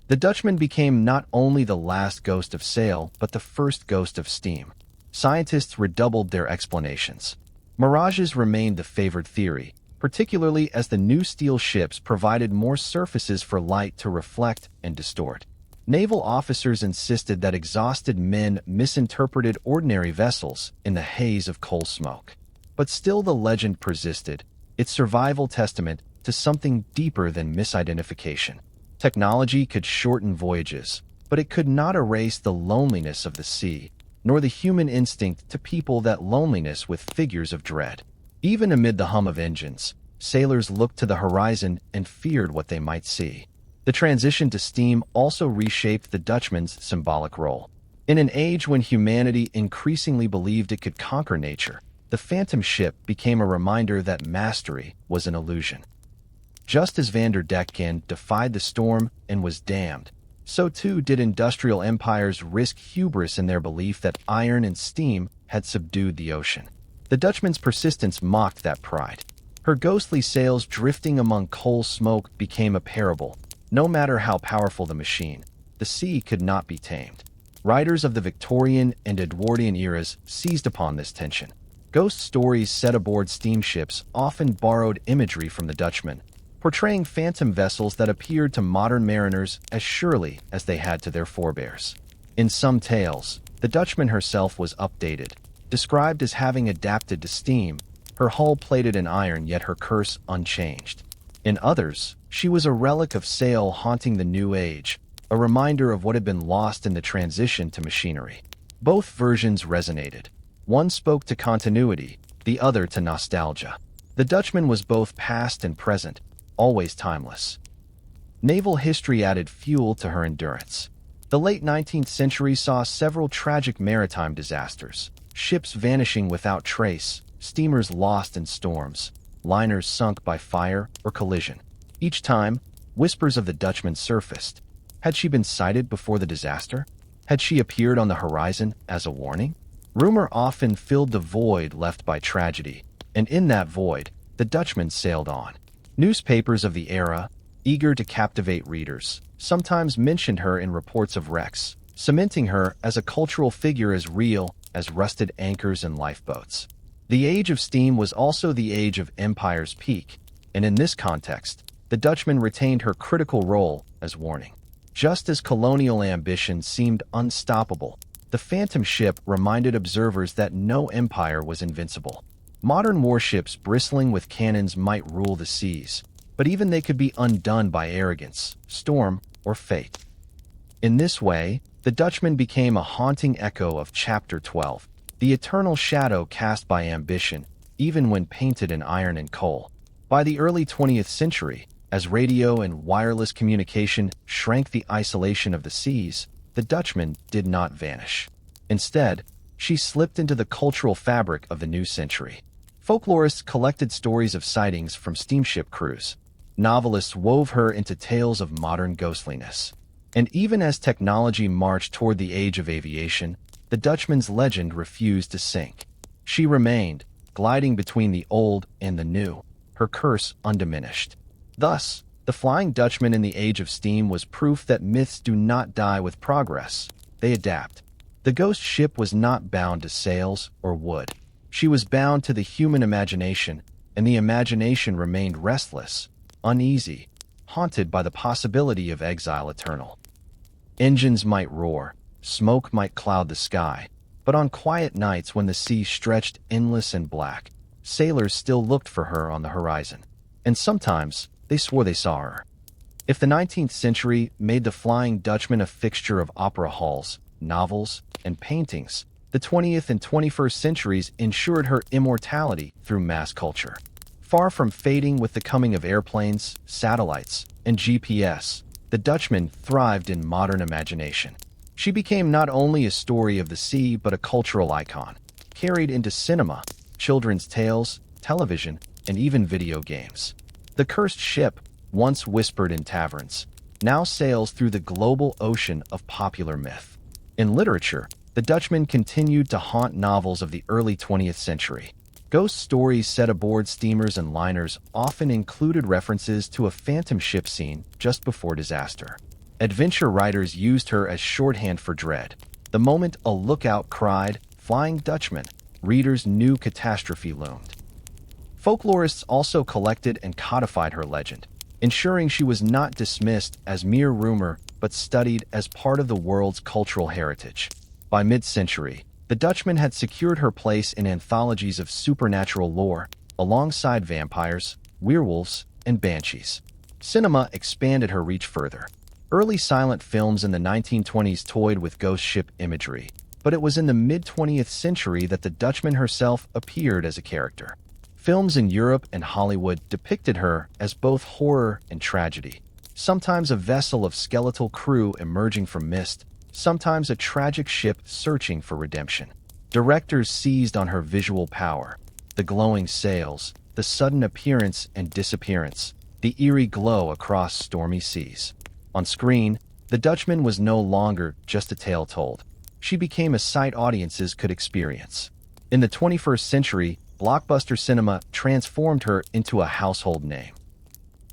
The Dutchman became not only the last ghost of sail, but the first ghost of steam. Scientists redoubled their explanations. Mirages remained the favored theory, particularly as the new steel ships provided more surfaces for light to reflect and distort. Naval officers insisted that exhausted men misinterpreted ordinary vessels in the haze of coal smoke. But still the legend persisted, its survival testament to something deeper than misidentification. Technology could shorten voyages, but it could not erase the loneliness of the sea, nor the human instinct to people that loneliness with figures of dread. Even amid the hum of engines, sailors looked to the horizon and feared what they might see. The transition to steam also reshaped the Dutchman's symbolic role. In an age when humanity increasingly believed it could conquer nature, the phantom ship became a reminder that mastery was an illusion. Just as Vanderdecken defied the storm and was damned, so too did industrial empires risk hubris in their belief that iron and steam had subdued the ocean. The Dutchman's persistence mocked that pride. Her ghostly sails drifting among coal smoke became a parable. No matter how powerful the machine, the sea could not be tamed. Writers of the Victorian and Edwardian eras seized upon this tension. Ghost stories set aboard steamships often borrowed imagery from the Dutchman, portraying phantom vessels that appeared to modern mariners as surely as they had to their forebears. In some tales, the Dutchman herself was updated, described as having adapted to steam, her hull plated in iron yet her curse unchanged. In others, she was a relic of sail haunting the new age, a reminder of what had been lost in the transition to machinery. Both versions resonated. One spoke to continuity, the other to nostalgia. The Dutchman was both past and present, always timeless. Naval history added fuel to her endurance. The late 19th century saw several tragic maritime disasters, ships vanishing without trace, steamers lost in storms, liners sunk by fire or collision. Each time, whispers of the Dutchman surfaced. Had she been sighted before the disaster? Had she appeared on the horizon as a warning? Rumor often filled the void left by tragedy, and in that void, the Dutchman sailed on. Newspapers of the era, eager to captivate readers, sometimes mentioned her in reports of wrecks, cementing her as a cultural figure as real as rusted anchors and lifeboats. The age of steam was also the age of empire's peak, and in this context, the Dutchman retained her critical role as warning. Just as colonial ambition seemed unstoppable, the phantom ship reminded observers that no empire was invincible. Modern warships bristling with cannons might rule the seas, but even they could be undone by arrogance, storm, or fate. In this way, the Dutchman became a haunting echo of Chapter 12, the eternal shadow cast by ambition, even when painted in iron and coal. By the early 20th century, as radio and wireless communication shrank the isolation of the seas, the Dutchman did not vanish. Instead, she slipped into the cultural fabric of the new century. Folklorists collected stories of sightings from steamship crews. Novelists wove her into tales of modern ghostliness. And even as technology marched toward the age of aviation, the Dutchman's legend refused to sink. She remained, gliding between the old and the new, her curse undiminished. Thus, the Flying Dutchman in the age of steam was proof that myths do not die with progress, they adapt. The ghost ship was not bound to sails or wood. She was bound to the human imagination, and the imagination remained restless, uneasy, haunted by the possibility of exile eternal. Engines might roar, smoke might cloud the sky, but on quiet nights when the sea stretched endless and black, sailors still looked for her on the horizon. And sometimes, they swore they saw her. If the 19th century made the Flying Dutchman a fixture of opera halls, novels, and paintings, the 20th and 21st centuries ensured her immortality through mass culture. Far from fading with the coming of airplanes, satellites, and GPS, the Dutchman thrived in modern imagination. She became not only a story of the sea but a cultural icon, carried into cinema, children's tales, television, and even video games. The cursed ship, once whispered in taverns, now sails through the global ocean of popular myth. In literature, the Dutchman continued to haunt novels of the early 20th century. Ghost stories set aboard steamers and liners often included references to a phantom ship scene just before disaster. Adventure writers used her as shorthand for dread. The moment a lookout cried, "Flying Dutchman," readers knew catastrophe loomed. Folklorists also collected and codified her legend, ensuring she was not dismissed as mere rumor but studied as part of the world's cultural heritage. By mid-century, the Dutchman had secured her place in anthologies of supernatural lore, alongside vampires, werewolves, and banshees. Cinema expanded her reach further. Early silent films in the 1920s toyed with ghost ship imagery, but it was in the mid-20th century that the Dutchman herself appeared as a character. Films in Europe and Hollywood depicted her as both horror and tragedy, sometimes a vessel of skeletal crew emerging from mist, sometimes a tragic ship searching for redemption. Directors seized on her visual power, the glowing sails, the sudden appearance and disappearance, the eerie glow across stormy seas. On screen, the Dutchman was no longer just a tale told. She became a sight audiences could experience. In the 21st century, blockbuster cinema transformed her into a household name.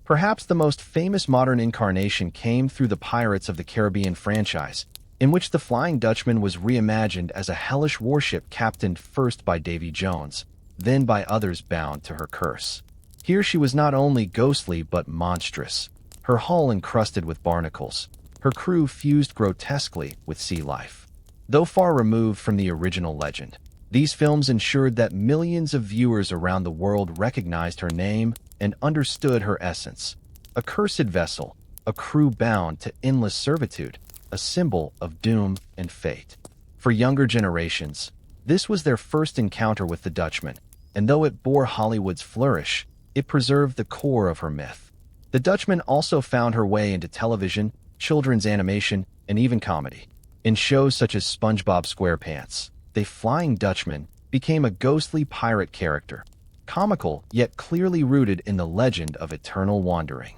Perhaps the most famous modern incarnation came through the Pirates of the Caribbean franchise, in which the Flying Dutchman was reimagined as a hellish warship captained first by Davy Jones, then by others bound to her curse. Here she was not only ghostly but monstrous, her hull encrusted with barnacles, her crew fused grotesquely with sea life. Though far removed from the original legend, these films ensured that millions of viewers around the world recognized her name and understood her essence. A cursed vessel, a crew bound to endless servitude, a symbol of doom and fate. For younger generations, this was their first encounter with the Dutchman, and though it bore Hollywood's flourish, it preserved the core of her myth. The Dutchman also found her way into television, children's animation, and even comedy. In shows such as SpongeBob SquarePants, the Flying Dutchman became a ghostly pirate character, comical yet clearly rooted in the legend of eternal wandering.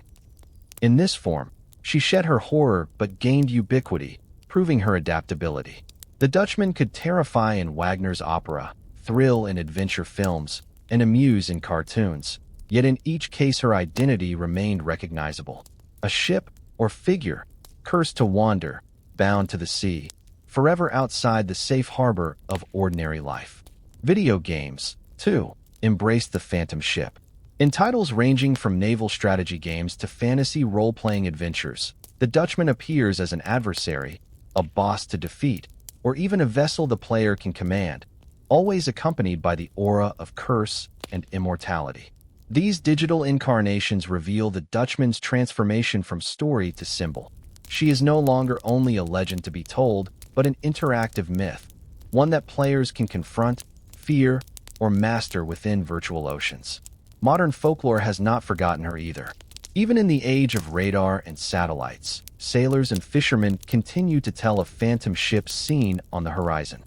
In this form, she shed her horror but gained ubiquity, proving her adaptability. The Dutchman could terrify in Wagner's opera, thrill in adventure films, and amuse in cartoons, yet in each case her identity remained recognizable. A ship or figure, cursed to wander, bound to the sea, forever outside the safe harbor of ordinary life. Video games, too, embraced the phantom ship. In titles ranging from naval strategy games to fantasy role-playing adventures, the Dutchman appears as an adversary, a boss to defeat, or even a vessel the player can command, always accompanied by the aura of curse and immortality. These digital incarnations reveal the Dutchman's transformation from story to symbol. She is no longer only a legend to be told, but an interactive myth, one that players can confront, fear, or master within virtual oceans. Modern folklore has not forgotten her either. Even in the age of radar and satellites, sailors and fishermen continue to tell of phantom ships seen on the horizon.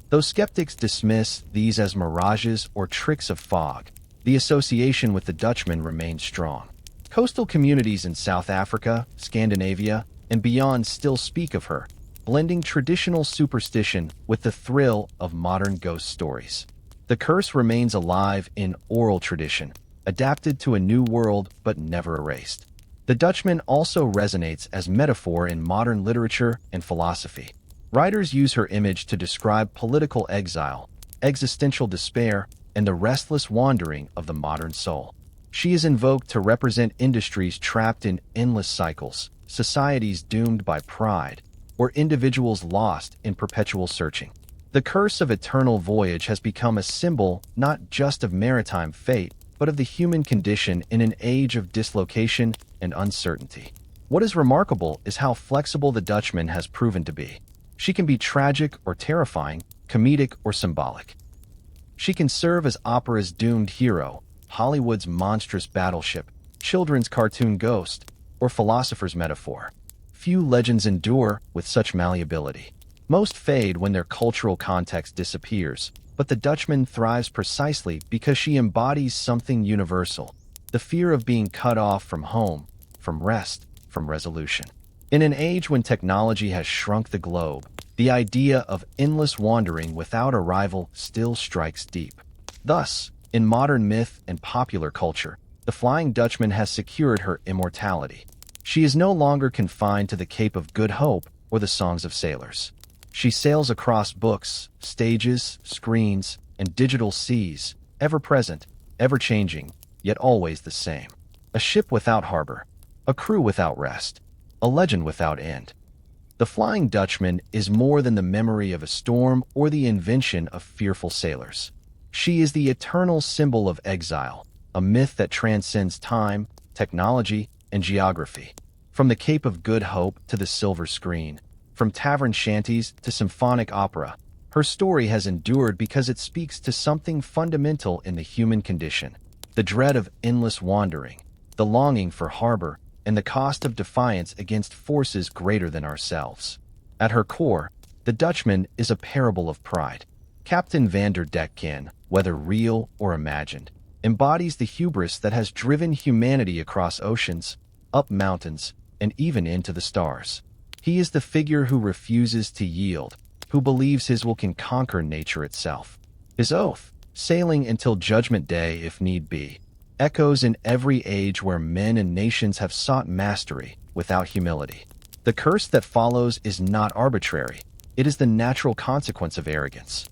Though skeptics dismiss these as mirages or tricks of fog, the association with the Dutchman remains strong. Coastal communities in South Africa, Scandinavia, and beyond still speak of her, blending traditional superstition with the thrill of modern ghost stories. The curse remains alive in oral tradition, adapted to a new world but never erased. The Dutchman also resonates as metaphor in modern literature and philosophy. Writers use her image to describe political exile, existential despair, and the restless wandering of the modern soul. She is invoked to represent industries trapped in endless cycles, societies doomed by pride, or individuals lost in perpetual searching. The curse of eternal voyage has become a symbol not just of maritime fate, but of the human condition in an age of dislocation and uncertainty. What is remarkable is how flexible the Dutchman has proven to be. She can be tragic or terrifying, comedic or symbolic. She can serve as opera's doomed hero, Hollywood's monstrous battleship, children's cartoon ghost, or philosopher's metaphor. Few legends endure with such malleability. Most fade when their cultural context disappears, but the Dutchman thrives precisely because she embodies something universal, the fear of being cut off from home, from rest, from resolution. In an age when technology has shrunk the globe, the idea of endless wandering without a rival still strikes deep. Thus, in modern myth and popular culture, the Flying Dutchman has secured her immortality. She is no longer confined to the Cape of Good Hope or the songs of sailors. She sails across books, stages, screens, and digital seas, ever present, ever changing, yet always the same. A ship without harbor, a crew without rest, a legend without end. The Flying Dutchman is more than the memory of a storm or the invention of fearful sailors. She is the eternal symbol of exile, a myth that transcends time, technology, and geography. From the Cape of Good Hope to the silver screen, from tavern shanties to symphonic opera, her story has endured because it speaks to something fundamental in the human condition: the dread of endless wandering, the longing for harbor, and the cost of defiance against forces greater than ourselves. At her core, the Dutchman is a parable of pride. Captain van der Decken, whether real or imagined, embodies the hubris that has driven humanity across oceans, up mountains, and even into the stars. He is the figure who refuses to yield, who believes his will can conquer nature itself. His oath, sailing until Judgment Day if need be, echoes in every age where men and nations have sought mastery without humility. The curse that follows is not arbitrary. It is the natural consequence of arrogance.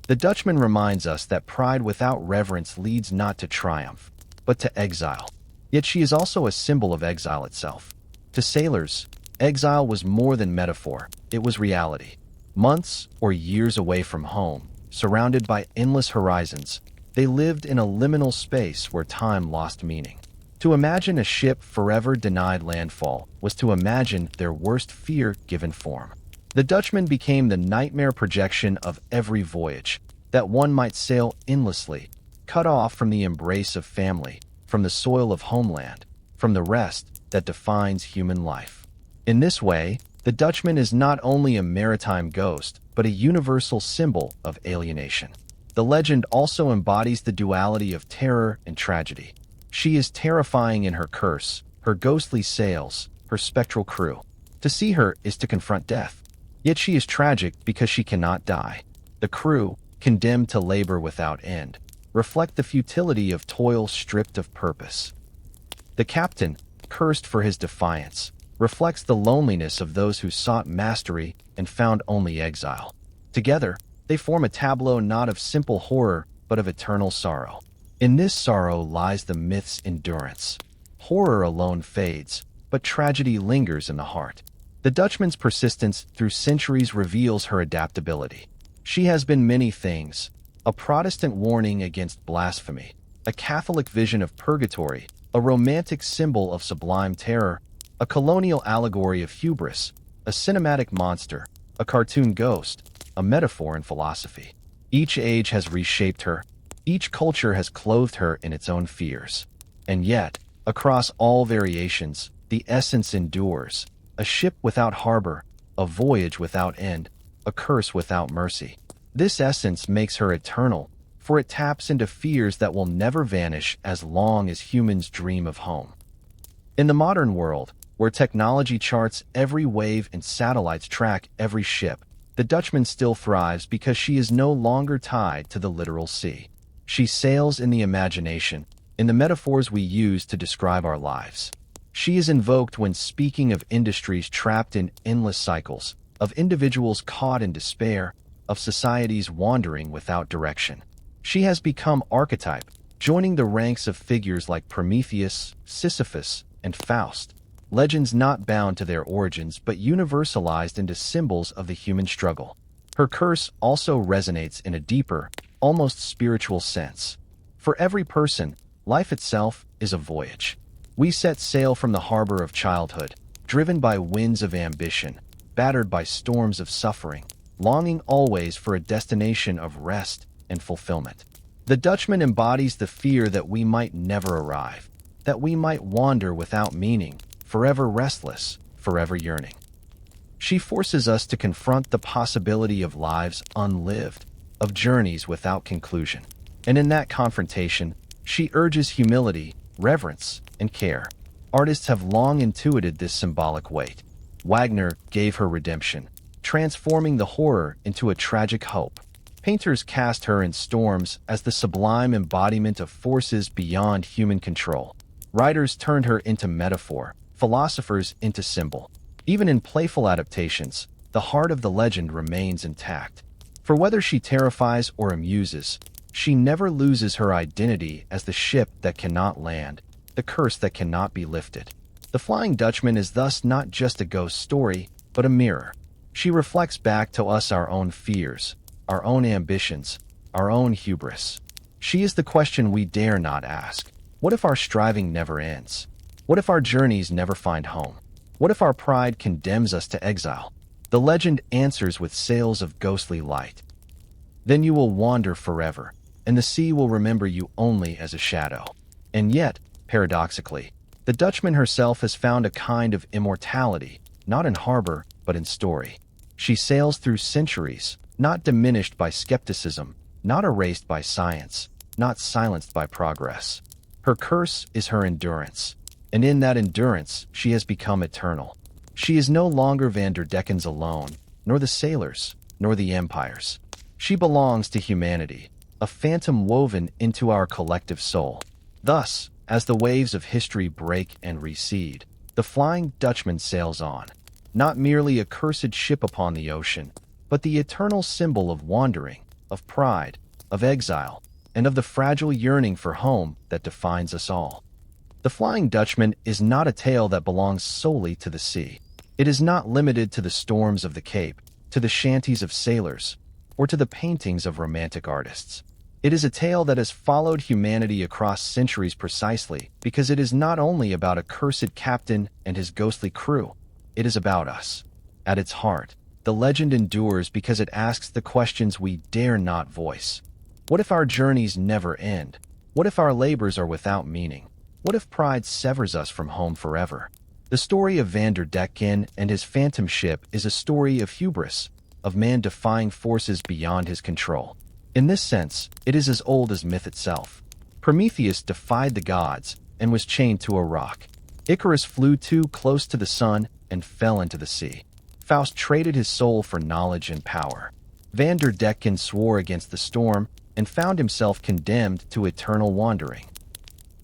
The Dutchman reminds us that pride without reverence leads not to triumph, but to exile. Yet she is also a symbol of exile itself. To sailors, exile was more than metaphor, it was reality. Months or years away from home, surrounded by endless horizons, they lived in a liminal space where time lost meaning. To imagine a ship forever denied landfall was to imagine their worst fear given form. The Dutchman became the nightmare projection of every voyage, that one might sail endlessly, cut off from the embrace of family, from the soil of homeland, from the rest that defines human life. In this way, the Dutchman is not only a maritime ghost, but a universal symbol of alienation. The legend also embodies the duality of terror and tragedy. She is terrifying in her curse, her ghostly sails, her spectral crew. To see her is to confront death. Yet she is tragic because she cannot die. The crew, condemned to labor without end, reflect the futility of toil stripped of purpose. The captain, cursed for his defiance, reflects the loneliness of those who sought mastery and found only exile. Together, they form a tableau not of simple horror, but of eternal sorrow. In this sorrow lies the myth's endurance. Horror alone fades, but tragedy lingers in the heart. The Dutchman's persistence through centuries reveals her adaptability. She has been many things: a Protestant warning against blasphemy, a Catholic vision of purgatory, a romantic symbol of sublime terror, a colonial allegory of hubris, a cinematic monster, a cartoon ghost, a metaphor in philosophy. Each age has reshaped her, each culture has clothed her in its own fears. And yet, across all variations, the essence endures: a ship without harbor, a voyage without end, a curse without mercy. This essence makes her eternal, for it taps into fears that will never vanish as long as humans dream of home. In the modern world, where technology charts every wave and satellites track every ship, the Dutchman still thrives because she is no longer tied to the literal sea. She sails in the imagination, in the metaphors we use to describe our lives. She is invoked when speaking of industries trapped in endless cycles, of individuals caught in despair, of societies wandering without direction. She has become archetype, joining the ranks of figures like Prometheus, Sisyphus, and Faust, legends not bound to their origins but universalized into symbols of the human struggle. Her curse also resonates in a deeper, almost spiritual sense. For every person, life itself is a voyage. We set sail from the harbor of childhood, driven by winds of ambition, battered by storms of suffering, longing always for a destination of rest and fulfillment. The Dutchman embodies the fear that we might never arrive, that we might wander without meaning, forever restless, forever yearning. She forces us to confront the possibility of lives unlived, of journeys without conclusion. And in that confrontation, she urges humility, reverence, and care. Artists have long intuited this symbolic weight. Wagner gave her redemption, transforming the horror into a tragic hope. Painters cast her in storms as the sublime embodiment of forces beyond human control. Writers turned her into metaphor, philosophers into symbol. Even in playful adaptations, the heart of the legend remains intact. For whether she terrifies or amuses, she never loses her identity as the ship that cannot land, the curse that cannot be lifted. The Flying Dutchman is thus not just a ghost story, but a mirror. She reflects back to us our own fears, our own ambitions, our own hubris. She is the question we dare not ask. What if our striving never ends? What if our journeys never find home? What if our pride condemns us to exile? The legend answers with sails of ghostly light. Then you will wander forever, and the sea will remember you only as a shadow. And yet, paradoxically, the Dutchman herself has found a kind of immortality, not in harbor, but in story. She sails through centuries, not diminished by skepticism, not erased by science, not silenced by progress. Her curse is her endurance, and in that endurance she has become eternal. She is no longer Vanderdeckens alone, nor the sailors, nor the empires. She belongs to humanity, a phantom woven into our collective soul. Thus, as the waves of history break and recede, the Flying Dutchman sails on, not merely a cursed ship upon the ocean, but the eternal symbol of wandering, of pride, of exile, and of the fragile yearning for home that defines us all. The Flying Dutchman is not a tale that belongs solely to the sea. It is not limited to the storms of the Cape, to the shanties of sailors, or to the paintings of romantic artists. It is a tale that has followed humanity across centuries precisely because it is not only about a cursed captain and his ghostly crew, it is about us. At its heart, the legend endures because it asks the questions we dare not voice. What if our journeys never end? What if our labors are without meaning? What if pride severs us from home forever? The story of Vanderdecken and his phantom ship is a story of hubris, of man defying forces beyond his control. In this sense, it is as old as myth itself. Prometheus defied the gods and was chained to a rock. Icarus flew too close to the sun and fell into the sea. Faust traded his soul for knowledge and power. Vanderdecken swore against the storm and found himself condemned to eternal wandering.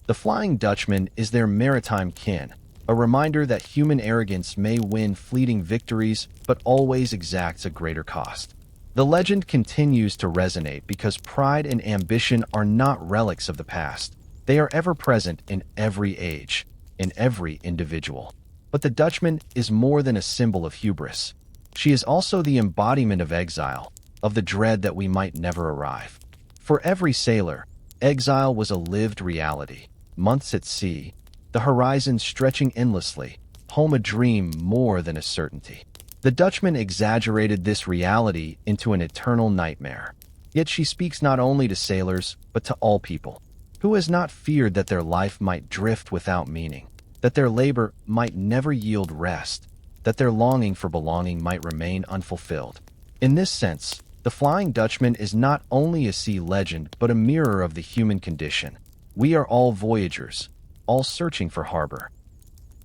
The Flying Dutchman is their maritime kin, a reminder that human arrogance may win fleeting victories but always exacts a greater cost. The legend continues to resonate because pride and ambition are not relics of the past. They are ever present in every age, in every individual. But the Dutchman is more than a symbol of hubris. She is also the embodiment of exile, of the dread that we might never arrive. For every sailor, exile was a lived reality. Months at sea, the horizon stretching endlessly, home a dream more than a certainty. The Dutchman exaggerated this reality into an eternal nightmare. Yet she speaks not only to sailors, but to all people. Who has not feared that their life might drift without meaning, that their labor might never yield rest, that their longing for belonging might remain unfulfilled? In this sense, the Flying Dutchman is not only a sea legend, but a mirror of the human condition. We are all voyagers, all searching for harbor.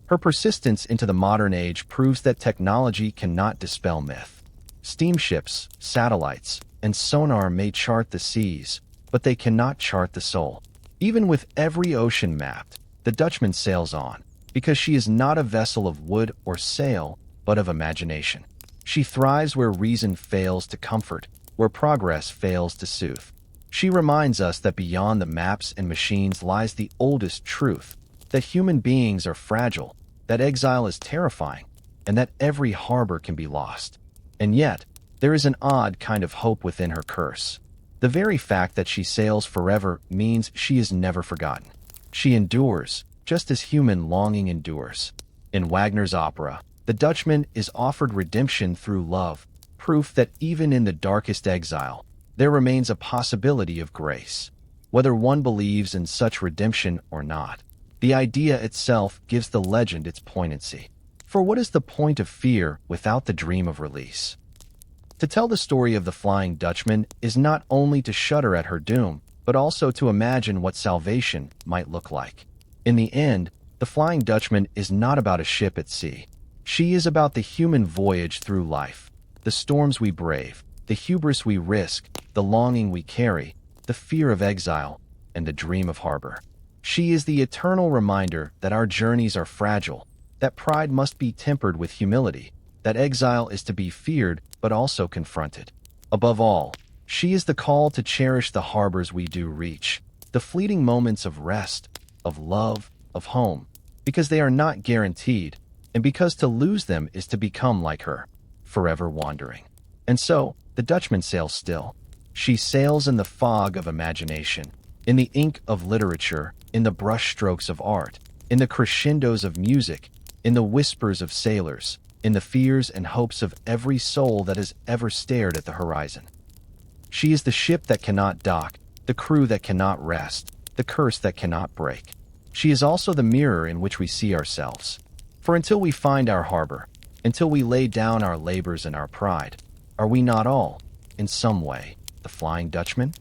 Her persistence into the modern age proves that technology cannot dispel myth. Steamships, satellites, and sonar may chart the seas, but they cannot chart the soul. Even with every ocean mapped, the Dutchman sails on, because she is not a vessel of wood or sail, but of imagination. She thrives where reason fails to comfort, where progress fails to soothe. She reminds us that beyond the maps and machines lies the oldest truth, that human beings are fragile, that exile is terrifying, and that every harbor can be lost. And yet, there is an odd kind of hope within her curse. The very fact that she sails forever means she is never forgotten. She endures, just as human longing endures. In Wagner's opera, the Dutchman is offered redemption through love, proof that even in the darkest exile, there remains a possibility of grace. Whether one believes in such redemption or not, the idea itself gives the legend its poignancy. For what is the point of fear without the dream of release? To tell the story of the Flying Dutchman is not only to shudder at her doom, but also to imagine what salvation might look like. In the end, the Flying Dutchman is not about a ship at sea. She is about the human voyage through life, the storms we brave, the hubris we risk, the longing we carry, the fear of exile, and the dream of harbor. She is the eternal reminder that our journeys are fragile, that pride must be tempered with humility, that exile is to be feared but also confronted. Above all, she is the call to cherish the harbors we do reach, the fleeting moments of rest, of love, of home, because they are not guaranteed, and because to lose them is to become like her, forever wandering. And so, the Dutchman sails still. She sails in the fog of imagination, in the ink of literature, in the brushstrokes of art, in the crescendos of music, in the whispers of sailors, in the fears and hopes of every soul that has ever stared at the horizon. She is the ship that cannot dock, the crew that cannot rest, the curse that cannot break. She is also the mirror in which we see ourselves. For until we find our harbor, until we lay down our labors and our pride. Are we not all, in some way, the Flying Dutchman?